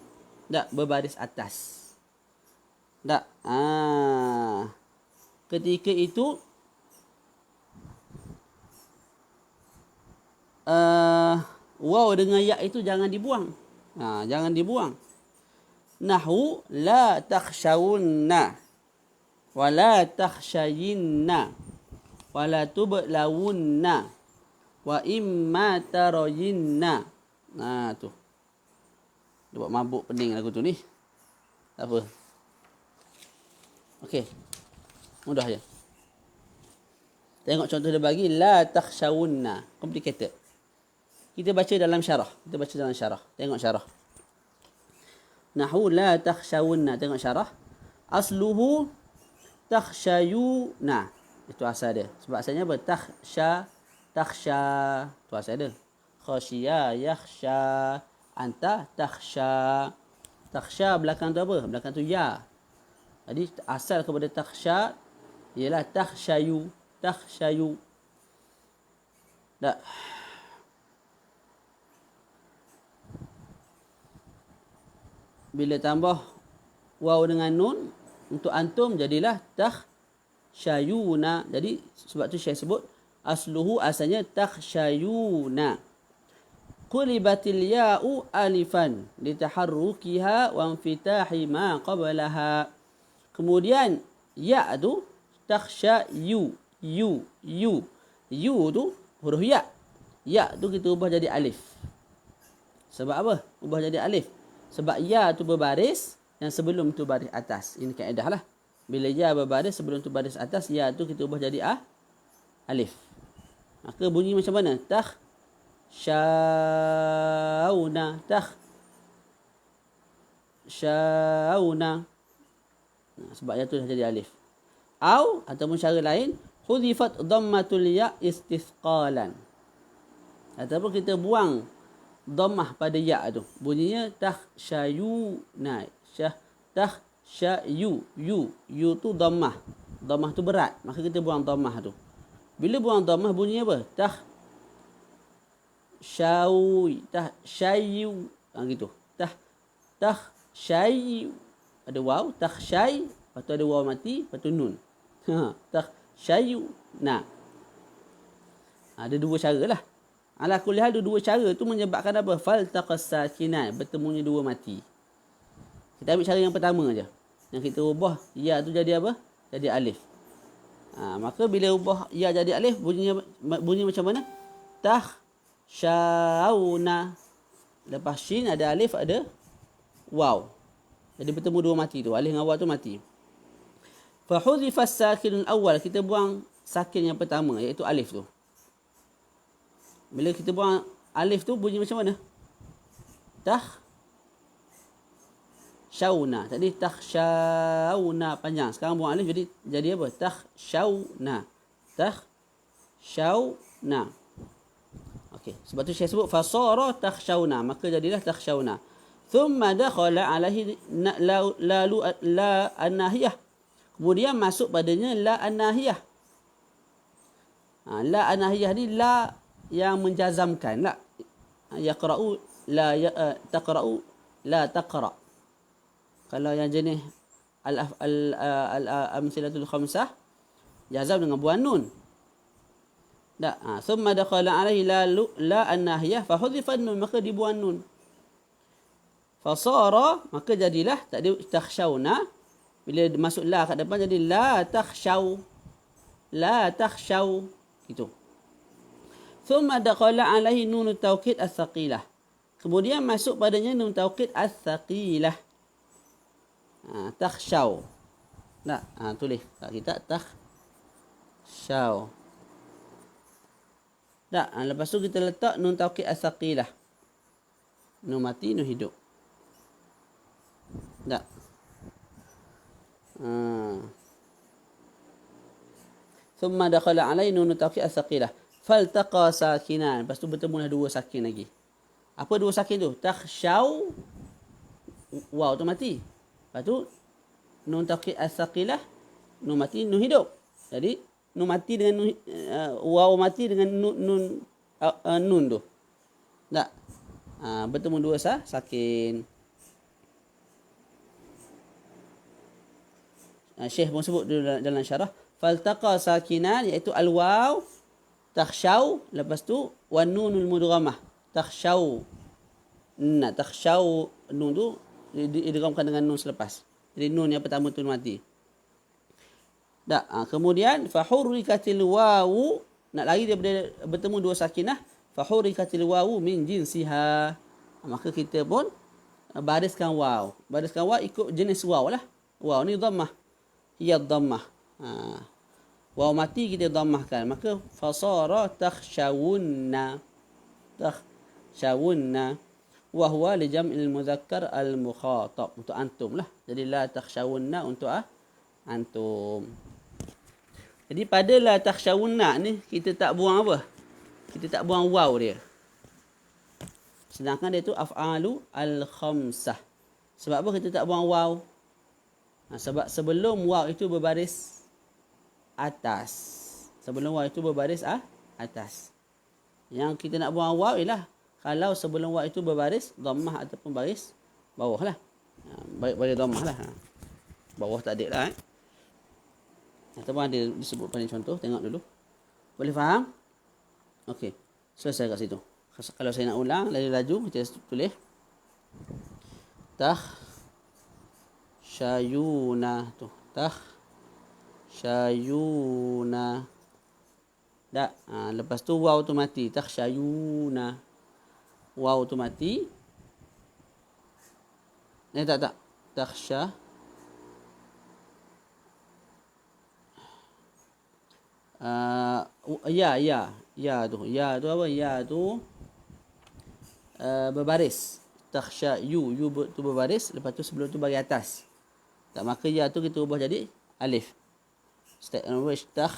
tak berbaris atas. Tak. Ketika itu waw dengan ya itu jangan dibuang. Jangan dibuang. Nahwu la takhshawunna wa la takhshayinna wa la tublawunna wa imma tarayinna. Tu. Dia buat mabuk pening lagu tu ni. Tak apa. Okey. Mudah je. Tengok contoh dia bagi la takhshawunna. Complicated. Kita baca dalam syarah. Tengok syarah. Nahwu la takhshawunna. Tengok syarah. Asluhu takhshayuna. Itu asal dia. Sebab asalnya apa? Takhsha. Itu asal dia. Khashiya, yakhsha. Anta takhsha. Takhsha belakang tu apa? Belakang tu ya. Jadi asal kepada takhsha ialah takhshayu. Takhshayu. Tak. Bila tambah waw dengan nun untuk antum jadilah takhshayuna. Jadi sebab tu saya sebut asluhu, asalnya takhshayuna. Qulibatil ya'u alifan litaharrukiha wa infitahi ma qablaha. Kemudian ya tu takhshayu. Yu tu huruf ya. Ya tu kita ubah jadi alif. Sebab apa? Ubah jadi alif. Sebab ya tu berbaris yang sebelum tu baris atas. Ini kaedah lah. Bila ya berbaris sebelum tu baris atas, ya tu kita ubah jadi alif. Maka bunyi macam mana? Takhshawna. Takhshawna. Sebab ya tu dah jadi alif. Ataupun cara lain, hudhifat dhammatul ya istithqalan. Ataupun kita buang dhammah pada ya tu. Bunyinya takhshayuna. Takhshayu. Yu tu dhammah. Dhammah tu berat. Maka kita buang dhammah tu. Bila buang dhammah bunyinya apa? Takhshayu. Gitu. Takhshayu. Ada waw. Takhshay. Lepas tu ada waw mati. Lepas tu nun. Takhshayuna. Ada dua cara lah. Ala kulli hal dua cara tu menyebabkan apa? Faltaqas sakinat, bertemunya dua mati. Kita ambil cara yang pertama aja. Yang kita ubah ya tu jadi apa? Jadi alif. Maka bila ubah ya jadi alif, bunyi macam mana? Takhshawna. Lepas shin ada alif, ada waw. Jadi bertemu dua mati tu. Alif dengan waw tu mati. Fa hudhifas sakinul awal, kita buang sakin yang pertama iaitu alif tu. Bila kita buang alif tu bunyi macam mana? Takhshawna. Tadi takhshawna panjang. Sekarang buang alif jadi apa? Takhshawna. Takhshawna. Okey, sebab tu saya sebut fasara takhshawna, maka jadilah takhshawna. Thumma dakhala alaihi la an-nahiyah. Kemudian masuk padanya la an-nahiyah. La an-nahiyah ni la yang menjazamkan, la yaqra'u la taqra'u la taqra'. Kalau yang jenis al-amsilatul khamsah jazam dengan buang nun. Thumma dakhala alaihi la an-nahiyah fa hudhifa nun, maka dibuang nun. Fasara, maka jadilah tadi takhshawna, bila masuk la kat depan jadi la takhshaw. La takhshaw gitu. Thumma dakhala alaihi nun taukid as-saqilah. Kemudian masuk padanya nun taukid as-saqilah. Takhshaw. Tulis kat kita takhshaw. Lepas tu kita letak nun taukid as-saqilah. Nun mati, nun hidup. Thumma dakhala alaihi nun taukid as-saqilah. Faltaqa sakinan. Lepas tu bertemulah dua sakin lagi. Apa dua sakin tu? Takhshaw. Waw tu mati. Lepas tu nun taukid as-saqilah. Nun mati, nun hidup. Jadi nun mati dengan waw mati dengan nun tu. Bertemu dua sakin. Syekh pun sebut dalam syarah. Faltaqa sakinan iaitu al-waw. Takhshaw, lepas tu wan nunul mudghamah. Takhshaw. Takhshaw nun tu diidghamkan dengan nun selepas. Jadi nun yang pertama tu mati. Kemudian fa hurrikatil wawu, nak lari daripada bertemu dua sakinah, fa hurrikatil wawu min jinsiha. Maka kita pun bariskan waw. Bariskan waw ikut jenis waw lah. Waw ni dhammah. Ia dhammah. Waw mati kita dhammahkan, maka fasara takhshawunna. Takhshawunna wa huwa li jam'il mudzakkar al mukhatab, untuk antum lah. Jadi la takhshawunna untuk antum. Jadi pada la takhshawunna ni kita tak buang apa? Kita tak buang waw dia. Sedangkan dia tu af'alu al khamsah. Sebab apa kita tak buang waw? Sebab sebelum waw itu berbaris atas. Sebelum waw itu berbaris atas. Yang kita nak buang waw ialah kalau sebelum waw itu berbaris dhammah ataupun baris bawah lah. Baris dhammah lah. Bawah tak ada lah. Ataupun ada disebut pada contoh. Tengok dulu. Boleh faham? Okey. Selesai kat situ. Kalau saya nak ulang, laju-laju kita tulis. Takhshayuna tu. takhshayuna. Tak. Lepas tu waw tu mati. Takhshayuna. Waw tu mati. Tak. Takhsha. Ya tu apa? Ya tu berbaris. Takhsha you tu berbaris, lepas tu sebelum tu bagi atas. Tak, maka ya tu kita ubah jadi alif. Step and wish takhshauna.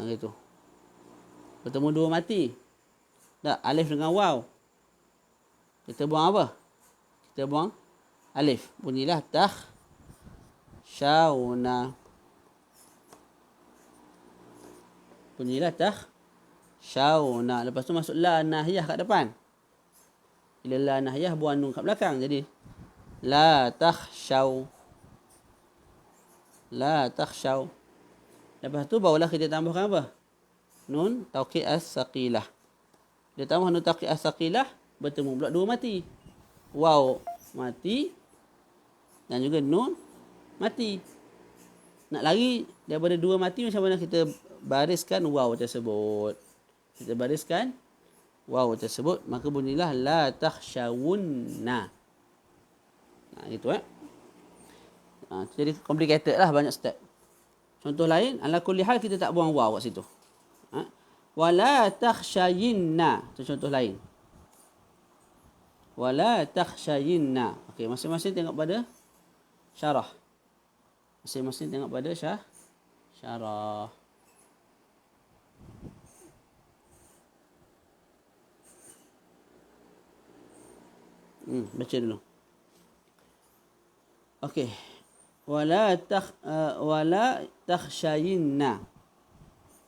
Gitu. Bertemu dua mati. Tak, alif dengan waw. Kita buang apa? Kita buang alif. Bunyilah takhshauna. Bunyilah takhshauna. Lepas tu masuk la nahiyah kat depan. Bila la nahiyah buang nun kat belakang. Jadi la takhshaw. La takhshaw. Lepas tu barulah kita tambahkan apa? Nun taukid as-saqilah. Dia tambah nun taukid as-saqilah, bertemu pula dua mati. Waw mati dan juga nun mati. Nak lari daripada dua mati, macam mana kita bariskan waw tersebut? Kita bariskan waw tersebut, maka bunyilah la takhshawunna. Gitu jadi complicated lah, banyak step. Contoh lain, ala kulli hal kita tak buang waw kat situ. Wala takhshayinna. Itu contoh lain. Wala takhshayinna. Okey, masing-masing tengok pada syarah. Masing-masing tengok pada syarah. Baca dulu. Okey. Wala takhshayinna.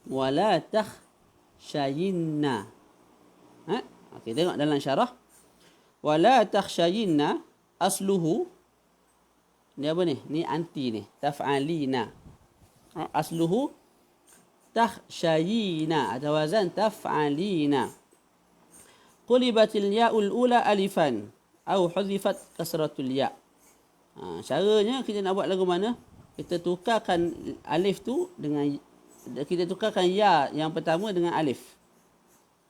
Wala takhshayinna. Okey, tengok dalam syarah. Wala takhshayinna asluhu. Ni apa ni? Ni anti ni. Taf'alina. Asluhu takhshayina. Atau wazan taf'alina. Qulibatil ya'ul ula alifan. Au hudhifat kasratul ya'. Caranya kita nak buat lagu mana? Kita tukarkan alif tu dengan, kita tukarkan ya yang pertama dengan alif.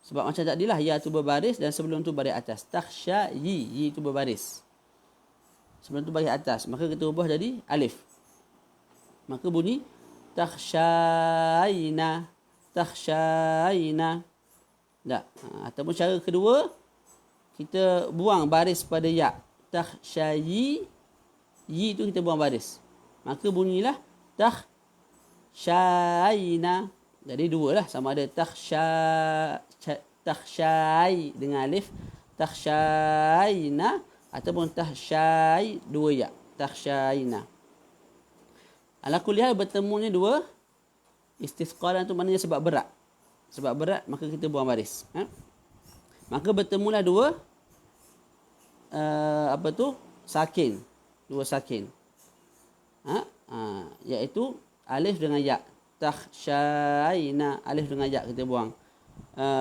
Sebab macam tadilah, ya tu berbaris dan sebelum tu baris atas. Takhshayi, yi tu berbaris. Sebelum tu baris atas. Maka kita ubah jadi alif. Maka bunyi takhshayina. Takhshayina. Tak. Ataupun cara kedua, kita buang baris pada ya. Takhshayi. Yi tu kita buang baris. Maka bunyilah takhshayina. Jadi dua lah, sama ada takhshay dengan alif, takhshayina, ataupun takhshay dua ya, takhshayina. Ala kulli hal bertemunya dua istisqalan tu maknanya sebab berat. Sebab berat maka kita buang baris. Maka bertemulah dua sakin. Dua sakin. Iaitu alif dengan ya. Takhshayina, alif dengan ya kita buang.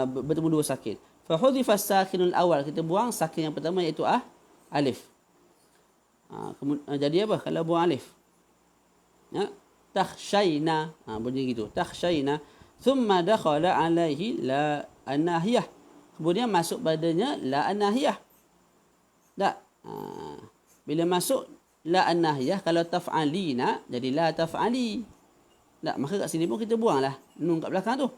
Bertemu dua sakin. Fa hudhifa as-sakinul awal, kita buang sakin yang pertama iaitu alif. Jadi apa kalau buang alif? Takhshayna, bunyi gitu. Takhshayna, thumma dakhala alaihi la an-nahiyah. Kemudian masuk padanya la an-nahiyah. Tak. Bila masuk la an-nahiyah, kalau taf'alina jadi la taf'ali. Tak, maka kat sini pun kita buanglah nun kat belakang tu.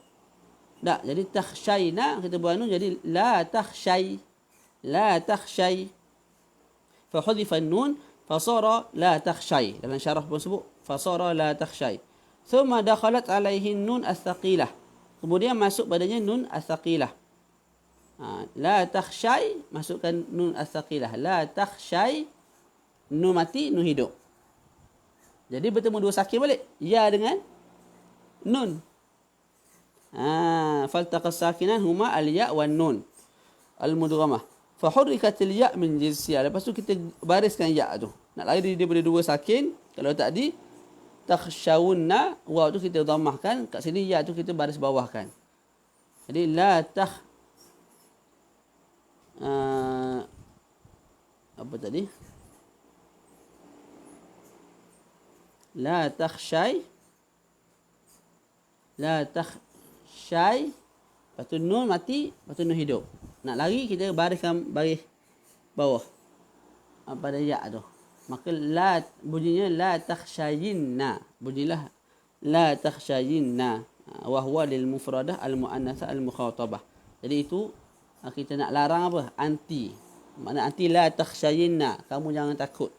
Tak, jadi takhshayna kita buang nun jadi la takhshay. La takhshay. Fa hudhifa an-nun fasara la takhshay. Dalam syarah pun sebut fasara la takhshay. Thumma dakhalat alaihi nun as-thaqilah. Kemudian masuk padanya nun as-thaqilah. La takhshay, masukkan nun as-thaqilah. La takhshay, nun mati, nun hidup. Jadi bertemu dua sakin balik. Ya dengan nun. Faltaqa sakinan huma al-ya' wan nun al-mudghamah. Fa hurrikatil ya' min jinsiyah. Lepas tu kita bariskan ya tu. Nak lari daripada dua sakin. Kalau tadi takhshawunna, waw tu kita dhammahkan. Kat sini ya tu kita baris bawahkan. Jadi la Apa tadi? La takhshay. La takhshay. Lepas tu nun mati, lepas tu nun hidup. Nak lari kita bariskan baris bawah. Pada ya tu. Maka la bunyinya la takhshayinna. Bunyilah la takhshayinna. Wa huwa lil mufradah al muannatsa al mukhatabah. Jadi itu kita nak larang apa? Anti. Makna anti la takhshayinna. Kamu jangan takut.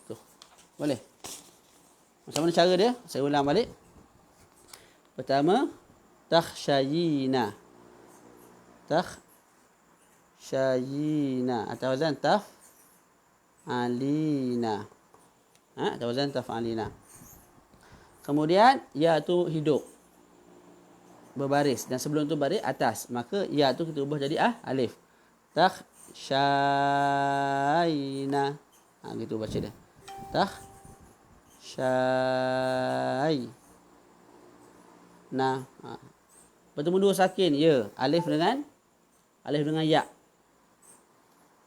Tu. Boleh. Macam mana cara dia? Saya ulang balik. Pertama, takhshayina. Takhshayina. Atau wazan taf'alina. Atau wazan taf'alina. Kemudian, ya tu hidup. Berbaris. Dan sebelum tu baris, atas. Maka, ya tu kita ubah jadi alif. Takhshayina. Gitu baca dia. Takhshay. Nah, bertemu dua sakin, ya, alif dengan ya.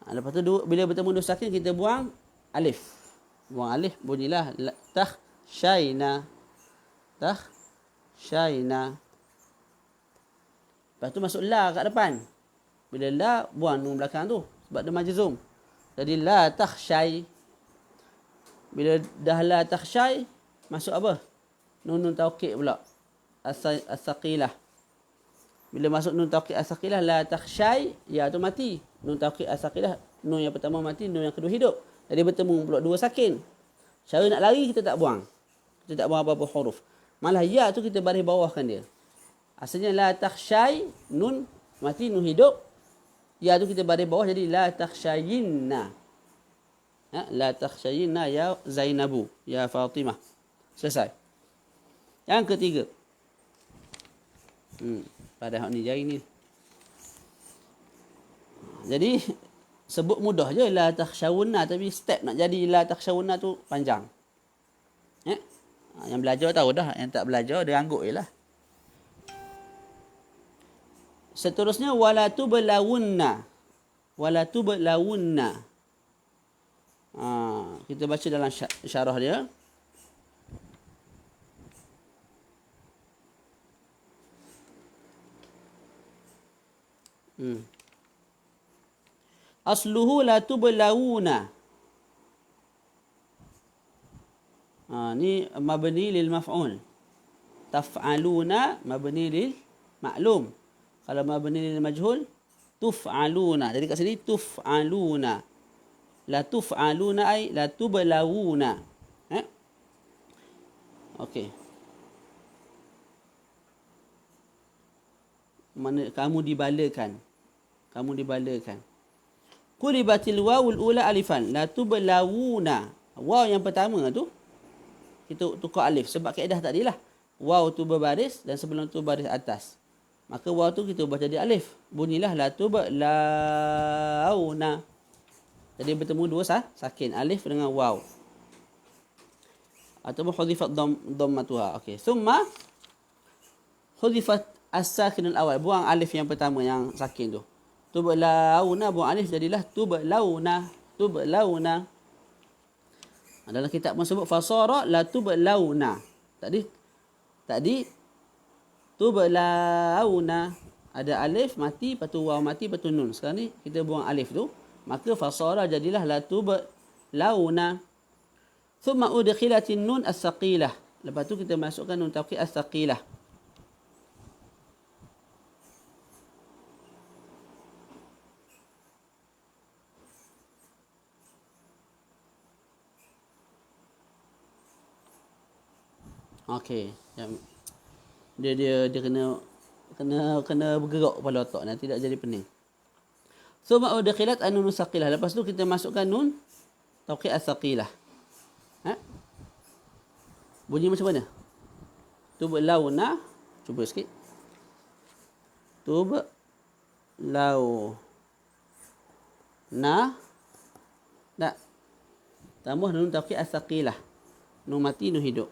Lepas tu bila bertemu dua sakin kita buang alif. Buang alif bunyilah takhshayna. Takhshayna. Lepas tu masuk la kat depan. Bila la buang nun belakang tu sebab dia majzum. Jadi la takhshay. Bila dah la takhshay masuk apa? Nun taukid pula. As-saqilah. Bila masuk nun taukid as-saqilah la takhshay, ya tu mati. Nun taukid as-saqilah, nun yang pertama mati, nun yang kedua hidup. Jadi bertemu pula dua sakin. Cara nak lari kita tak buang. Kita tak buang apa-apa huruf. Malah ya tu kita baris bawahkan dia. Asalnya la takhshay, nun mati, nun hidup. Ya tu kita baris bawah jadi la takhshayinna. La takhshayinna ya Zainabu, ya Fatimah. Selesai. Yang ketiga. Pada hak ni jari ni. Jadi sebut mudah je la takhshawunna, tapi step nak jadi la takhshawunna tu panjang. Yang belajar tahu dah, yang tak belajar dia angguk jelah. Seterusnya wala tublawunna. Wala tublawunna. Kita baca dalam syarah dia. Asluhu la tublawuna. Ni mabni lil maf'ul. Taf'aluna mabni lil ma'lum. Kalau mabni lil majhul tuf'aluna. Jadi kat sini tuf'aluna. La tuf'aluna ay la tublawuna. Okey. Mana kamu dibalakan. Kamu dibalakan. Qulibatil wawul ula alifan. La tublawuna. Waw yang pertama tu kita tukar alif. Sebab kaedah tadilah. Waw tu berbaris dan sebelum tu baris atas. Maka waw tu kita ubah jadi alif. Bunyilah la tublawuna. Jadi bertemu dua sakin. Alif dengan waw. Ataupun hudhifat dhammatuha. Okey. Thumma hudhifat as-sakinul awal. Buang alif yang pertama yang sakin tu. Tublawuna buang alif jadilah tublawna. Tublawna. Dalam kitab pun sebut fasara la tublawna. Tadi tublawna ada alif mati, lepas tu waw mati, lepas tu nun. Sekarang ni kita buang alif tu, maka fasara jadilah la tublawna. Thumma udkhilatin nun as-saqilah. Lepas tu kita masukkan nun taukid as-saqilah. Okey. Dia kena bergerak kepala otak, nanti tak jadi pening. Summa udkhilat an-nun saqilah. Lepas tu kita masukkan nun taukid as-saqilah. Bunyi macam mana? Tublawna. Cuba sikit. Tublawna. Tak. Tambah nun taukid as-saqilah. Nun mati, nun hidup.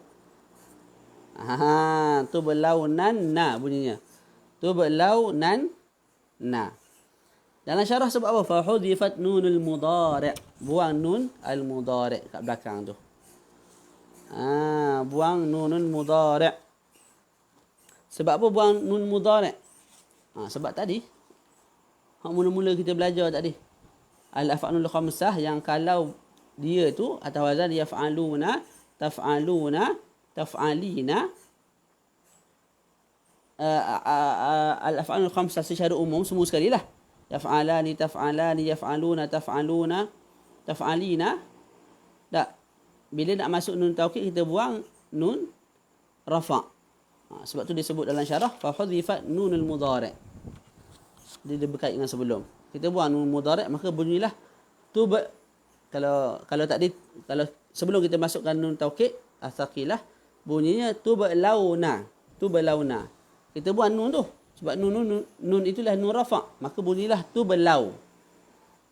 Tublawnan na bunyinya. Tublawnan na. Dalam syarah sebab apa? Fa hudhifat nunul mudhari'. Buang nun al-mudhari' kat belakang tu. Buang nunul mudhari'. Sebab apa buang nun mudhari'? Sebab tadi mula-mula kita belajar tadi. Al-af'alul khamsah yang kalau dia tu atas wazan yaf'aluna, taf'aluna, taf'alina. Al-af'alul khamsah secara umum semua sekali lah. Yaf'alani, taf'alani, yaf'aluna, taf'aluna, taf'alina. Tak. Bila nak masuk nun taukid kita buang nun rafa'. Sebab tu disebut dalam syarah fa hudhifat nunul mudhari'. Dia berkait dengan sebelum. Kita buang nun mudhari' maka bunyilah tu kalau tadi kalau sebelum kita masukkan nun taukid as-saqilah bunyinya tublauna. Tublauna. Kita buang nun tu. Sebab nun itulah nun rafa'. Maka bunyilah tublau.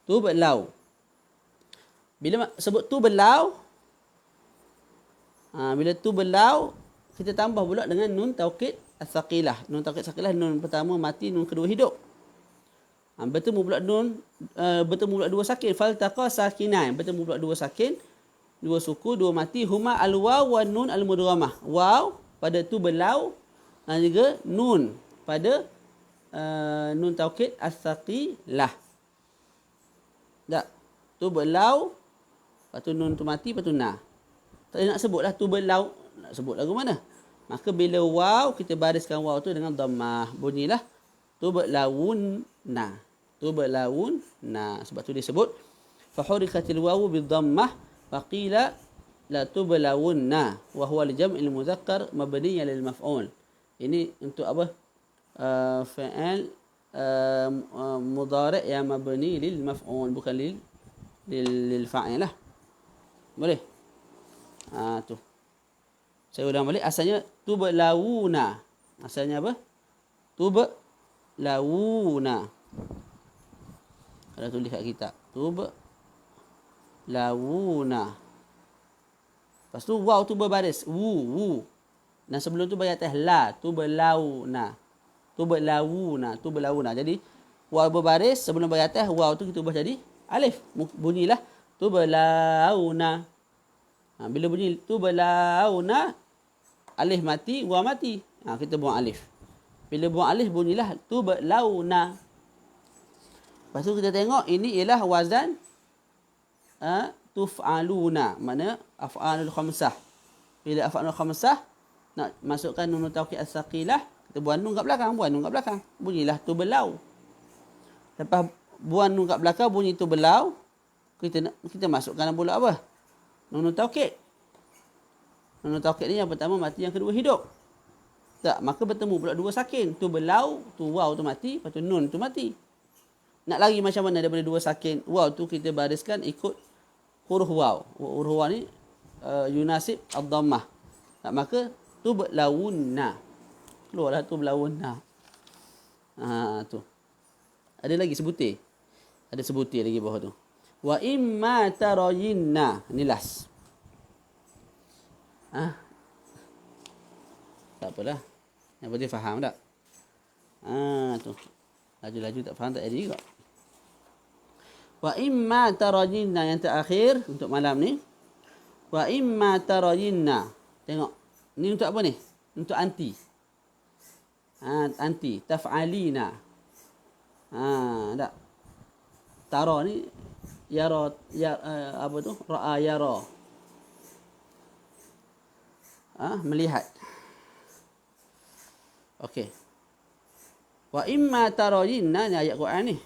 Tublau. Bila sebut tublau, bila tublau, kita tambah pula dengan nun taukid as-saqilah. Nun taukid as-saqilah, nun pertama mati, nun kedua hidup. Bertemu pula dua sakin. Faltaqa sakinan. Bertemu pula dua sakin, dua suku, dua mati. Huma al-waw wa nun al-mudghamah. Waw pada tublau dan juga nun pada nun taukid as-saqilah. Tak. Tublau, lepas tu nun tu mati, lepas tu na. Tak nak sebutlah tublau. Nak sebut lagu mana? Maka bila waw, kita bariskan waw tu dengan dhammah. Bunyilah tublawunna. Tublawunna. Sebab tu disebut fahurikatil wawu bidhammah faqila la tublawunna wa huwa al-jam'il mudzakkar mabniyan lil maf'ul. Ini untuk apa? Fa'al mudhari' yang mabni lil maf'ul, bukan lil fa'il lah. Boleh? Tu. Saya ulang balik. Asalnya tublawuna. Asalnya apa? Tublawuna. Ada tulis kat kitab. Tublawuna. Lepas tu waw tu berbaris. Wu. Dan sebelum tu bagi atas la. Tublawuna. Tublawuna. Jadi waw berbaris. Sebelum bagi atas waw tu kita ubah jadi alif. Bunyilah tublawuna. Bila bunyi tublawuna, alif mati, waw mati. Kita buang alif. Bila buang alif bunyilah tublawna. Lepas tu kita tengok ini ialah wazan tuf'aluna. Mana af'alul khamsah. Bila af'alul khamsah nak masukkan nun taukid as-saqilah, kita buang nun kat belakang, bunyilah tublau. Lepas buang nun kat belakang bunyi tublau, kita masukkan pula apa? Nun taukid. Nun taukid ni yang pertama mati, yang kedua hidup. Tak, maka bertemu pula dua sakin. Tublau, tu waw tu mati, lepas tu nun tu mati. Nak lagi macam mana daripada dua sakin? Waw tu kita bariskan ikut huruf waw. Huruf waw ni yunasib ad-dhammah. Maka tublawunna. Keluarlah tublawunna. Tu. Ada lagi sebutir. Ada sebutir lagi bawah tu. Wa imma tarayinna. Ni last. Tak apalah. Yang penting faham tak? Tu. Laju-laju tak faham tak ada juga. Wa imma tarayinna yang terakhir untuk malam ni. Wa imma tarayinna. Tengok. Ni untuk apa ni? Untuk anti. Anti. Taf'alina. Tak. Tara ni yara, apa tu? Ra'a yara. Melihat. Okey. Wa imma tarayinna ni ayat Quran ni.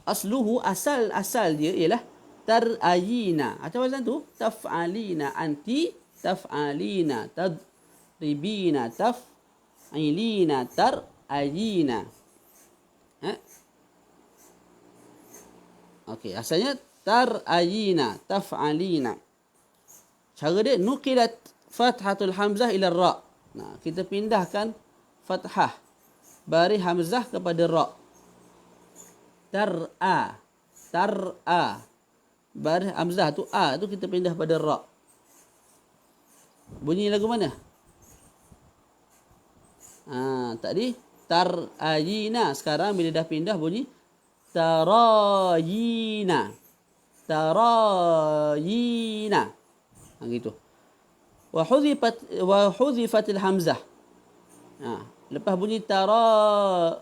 Asluhu asal dia ialah tarayina. Atau wazan tu taf'alina anti, taf'alina tadribina, taf'ilina tarayina. Okey, asalnya tarayina, taf'alina. Cara dia nuqilat fathatul hamzah ila ra. Nah, kita pindahkan fathah baris hamzah kepada ra. Tar'a. Baris hamzah tu a tu kita pindah pada ra. Bunyi lagu mana? Tadi tarayina. Sekarang bila dah pindah bunyi tarayina. Tarayina. Gitu. Wa hudzifatil hamzah. Lepas bunyi tarayina,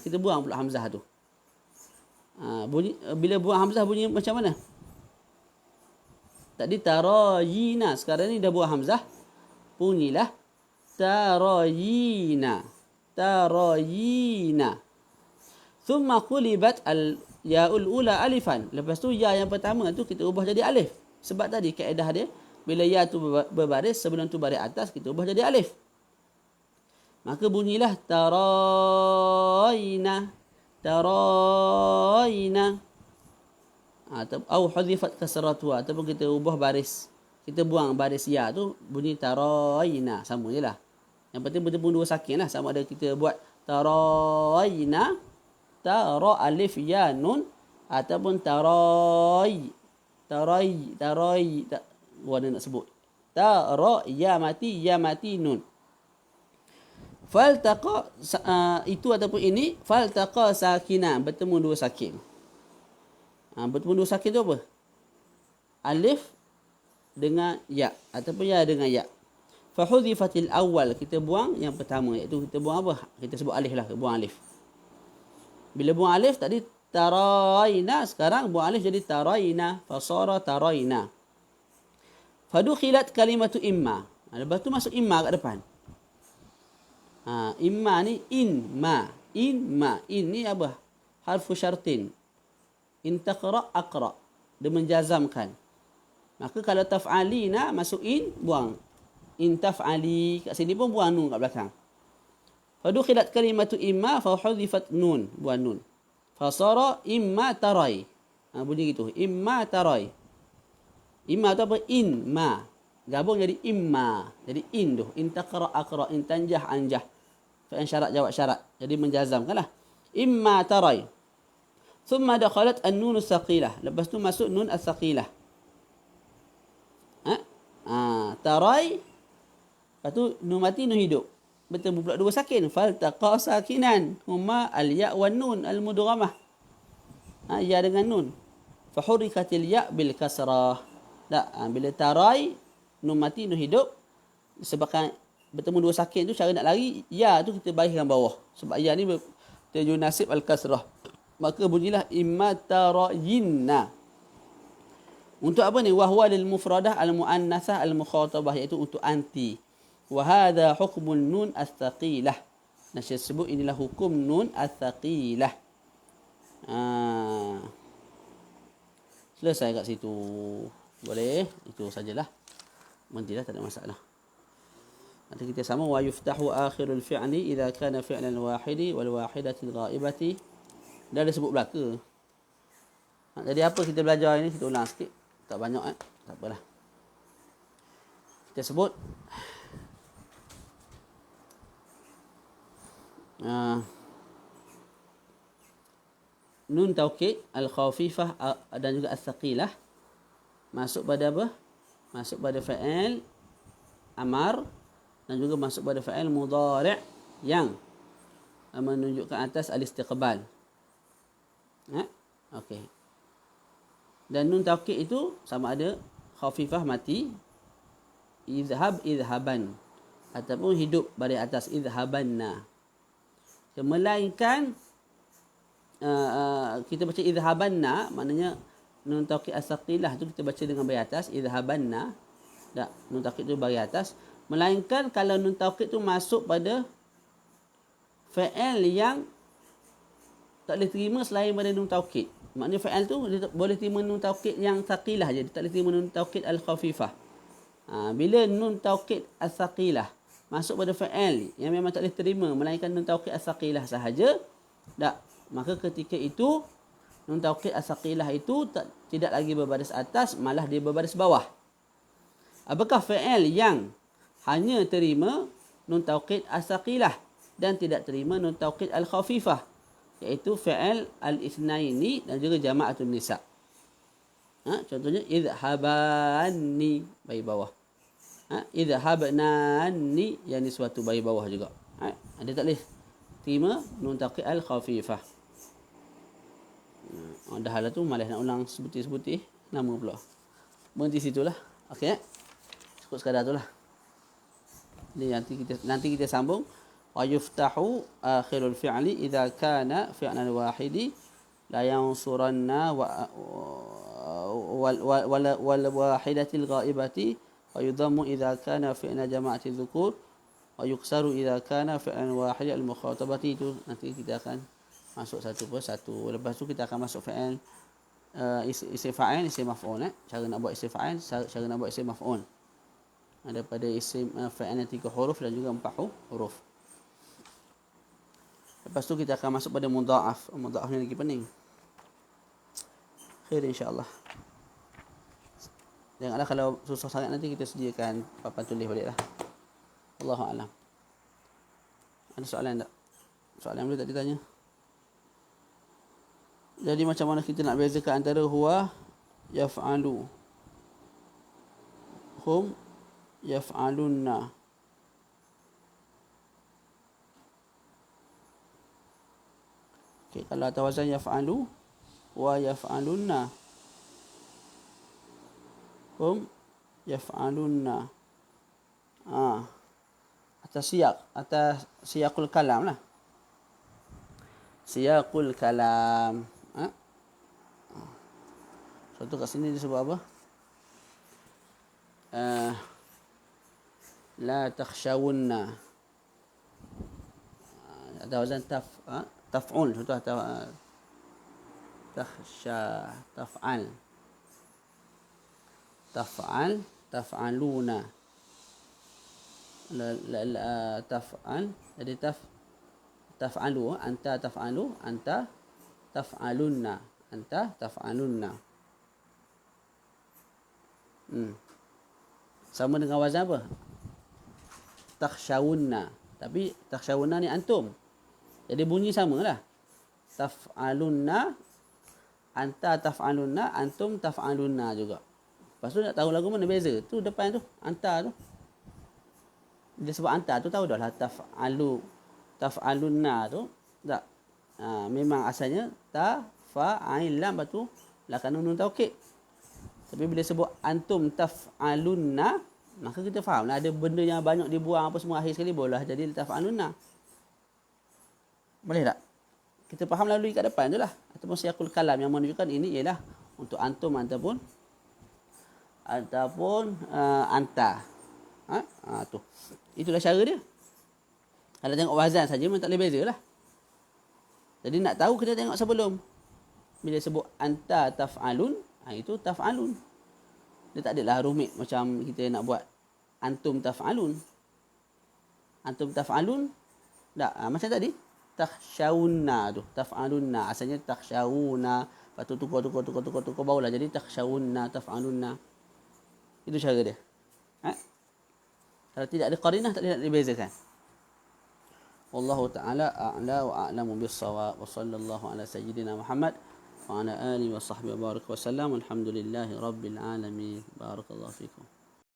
kita buang pula hamzah tu. Bila buang hamzah bunyi macam mana? Tadi tarayina, sekarang ni dah buang hamzah, bunyilah tarayina. Tarayina. Thumma qulibat al-ya'ul ula alifan. Lepas tu ya yang pertama tu kita ubah jadi alif. Sebab tadi kaedah dia, bila ya tu berbaris, sebelum tu baris atas, kita ubah jadi alif. Maka bunyilah tarayna. Tarayna. Atau hudhifat kasratuha, ataupun kita ubah baris. Kita buang baris ya tu, bunyi tarayna. Sama je lah. Yang penting betul-betul dua sakin lah. Sama ada kita buat tarayna, tara alif ya nun, ataupun taray. Warna nak sebut. Tara ya mati nun. Faltaqa itu ataupun ini faltaqa sakinan, bertemu dua sakin. Bertemu dua sakin tu apa? Alif dengan ya ataupun ya dengan ya. Fa hudhifatil awwal, kita buang yang pertama, iaitu kita buang apa? Kita sebut alif lah, buang alif. Bila buang alif tadi tarayna, sekarang buang alif jadi tarayna, fasara tarayna. Fadukhilat kalimatu imma. Lepas tu masuk imma kat depan. Imma ni inma. In ni apa? Harfu syartin. In taqra aqra. Dia menjazamkan. Maka kalau taf'alina masuk in, buang. In taf'ali, kat sini pun buang nun kat belakang. Fadukhilat kalimatu imma fa hudhifat nun, buang nun. Fasara imma tarai. Bunyi gitu. Imma tarai. Imma tu apa? Inma. Gabung jadi imma. Jadi in tu. In taqra aqra, in tanjah anjah. Fa'in syarat jawab syarat. Jadi menjazamkanlah. Imma tarai. Thumma dakhalat an-nun as-saqilah. Lepas tu masuk nun as-saqilah. Tarai. Lepas tu nun mati, nun hidup. Bertemu pula dua sakin. Faltaqa sakinan. Huma al-ya' wa nun al-mudghamah. Ya dengan nun. Fahurikatil ya' bil kasrah. Bila tarai, nun mati, nun hidup. Sebabkan bertemu dua sakin tu, cara nak lari, ya tu kita bariskan bawah. Sebab ya ni terjun nasib al-kasrah. Maka bunyilah imma tarayinna. Untuk apa ni? Wahwa lil mufradah al-mu'annasah al-mukhatabah, iaitu untuk anti. Wa hadha hukmun nun as-saqilah. Nasyid sebut inilah hukum nun as-saqilah. Selesai kat situ. Boleh? Itu sajalah. Mentilah, tak ada masalah. Nanti kita sama wa yuftahu akhirul fi'li idza kana fi'lan wahidi wal wahidati ghaibati. Dah ada sebut belaka. Jadi apa kita belajar ini, kita ulang sikit. Tak banyak tak apalah. Kita sebut nun taukid al-khafifah dan juga as-saqilah masuk pada apa? Masuk pada fa'il amar dan juga masuk pada fa'il mudhari' yang menunjukkan atas al-istiqbal. Okey. Dan nun taukid itu sama ada khafifah mati, izhab izhaban, ataupun hidup baris atas izhabanna. Melainkan kita baca izhabanna, maknanya nun taukid as-saqilah tu kita baca dengan baris atas izhabanna. Tak, nun taukid tu baris atas. Melainkan kalau nun taukid tu masuk pada fa'il yang tak boleh terima selain pada nun taukid. Maknanya fa'il tu dia boleh terima nun taukid yang saqilah je, dia tak boleh terima nun taukid al-khafifah. Bila nun taukid as-saqilah masuk pada fa'il yang memang tak boleh terima melainkan nun taukid as-saqilah sahaja, tak, maka ketika itu nun taukid as-saqilah itu tidak lagi berbaris atas, malah dia berbaris bawah. Apakah fa'il yang hanya terima nun taukid as-saqilah dan tidak terima nun taukid al-khafifah, iaitu fa'il al-itsnaini dan juga jama'atun nisa. Contohnya idhabanni, bayi bawah. Idhabnani, yang ni suatu bayi bawah juga. Dia tak boleh terima nun taukid al-khafifah. Dah lah tu malas nak ulang sebutir-sebutir nama pula. Berhenti situlah. Okey. Cukup sekadar tu lah. Jadi nanti kita sambung. Wa yuftahu akhirul fi'li idza kana fi'lan wahidi la yansuranna wal wahidatil ghaibati wa yudhammu idza kana fi'la jama'ati dhukur wa yuksaru idza kana fi'lan wahidi al mukhatabati. Itu nanti kita akan masuk satu persatu. Lepas tu kita akan masuk fi'il isim fa'il, isim maf'ul. Cara nak buat isim fa'il, cara nak buat isim maf'ul. Daripada isim fa'il yang 3 huruf dan juga 4 huruf. Lepas tu kita akan masuk pada mudha'af. Mudha'af ni lagi pening. Khair insya-Allah. Janganlah kalau susah sangat nanti kita sediakan papan tulis baliklah. Allahu a'lam. Ada soalan tak? Soalan boleh tak ditanya? Jadi macam mana kita nak bezakan antara huwa yaf'alu, hum yaf'alunna? Okay, kalau atas wazan yaf'alu wa yaf'alunna, hum yaf'alunna. Atas siyaqul kalam lah. Siyaqul kalam. Contoh kat sini dia sebut apa? La takhshawunna. Ada wazan taf'ul. Contoh takhsha, taf'al. Taf'al, taf'aluna. La taf'al. Jadi taf'alu, anta taf'alu, anta taf'alunna, anta taf'alunna. Sama dengan wazan apa? Takhshawunna. Tapi takhshawunna ni antum. Jadi bunyi samalah. Taf'alunna, anta taf'alunna, antum taf'alunna juga. Lepas tu nak tahu lagu mana beza? Tu depan tu, anta tu. Dia sebut anta tu tahu dah lah taf'alunna tu. Tak. Memang asalnya fa'il lam batu lakan nun taukid. Tapi bila sebut antum taf'alunna, maka kita faham lah ada benda yang banyak dibuang apa semua akhir sekali boleh jadi taf'alunna. Boleh tak? Kita faham lalu kat depan tu lah. Ataupun siyaqul kalam yang menunjukkan ini ialah untuk antum ataupun anta. Tu. Itulah cara dia. Kalau tengok wazan saja memang tak boleh beza lah. Jadi nak tahu kita tengok sebelum. Bila sebut anta taf'alun, itu taf'alun. Dia tak adalah rumit macam kita nak buat antum taf'alun. Antum taf'alun. Tak, macam tadi. Takhshawunna tu. Taf'alunna. Asalnya takhshawunna. Lepas tu tukar. Barulah jadi takhshawunna, taf'alunna. Itu cara dia. Kalau tidak ada qarinah, tak boleh nak dibezakan. Wallahu ta'ala a'la wa a'lamu bis-shawab. Wa sallallahu ala sayyidina Muhammad wa ala alihi wa sahbihi wa baraka wa sallam. Alhamdulillahi rabbil alamin. Barakallahu fikum.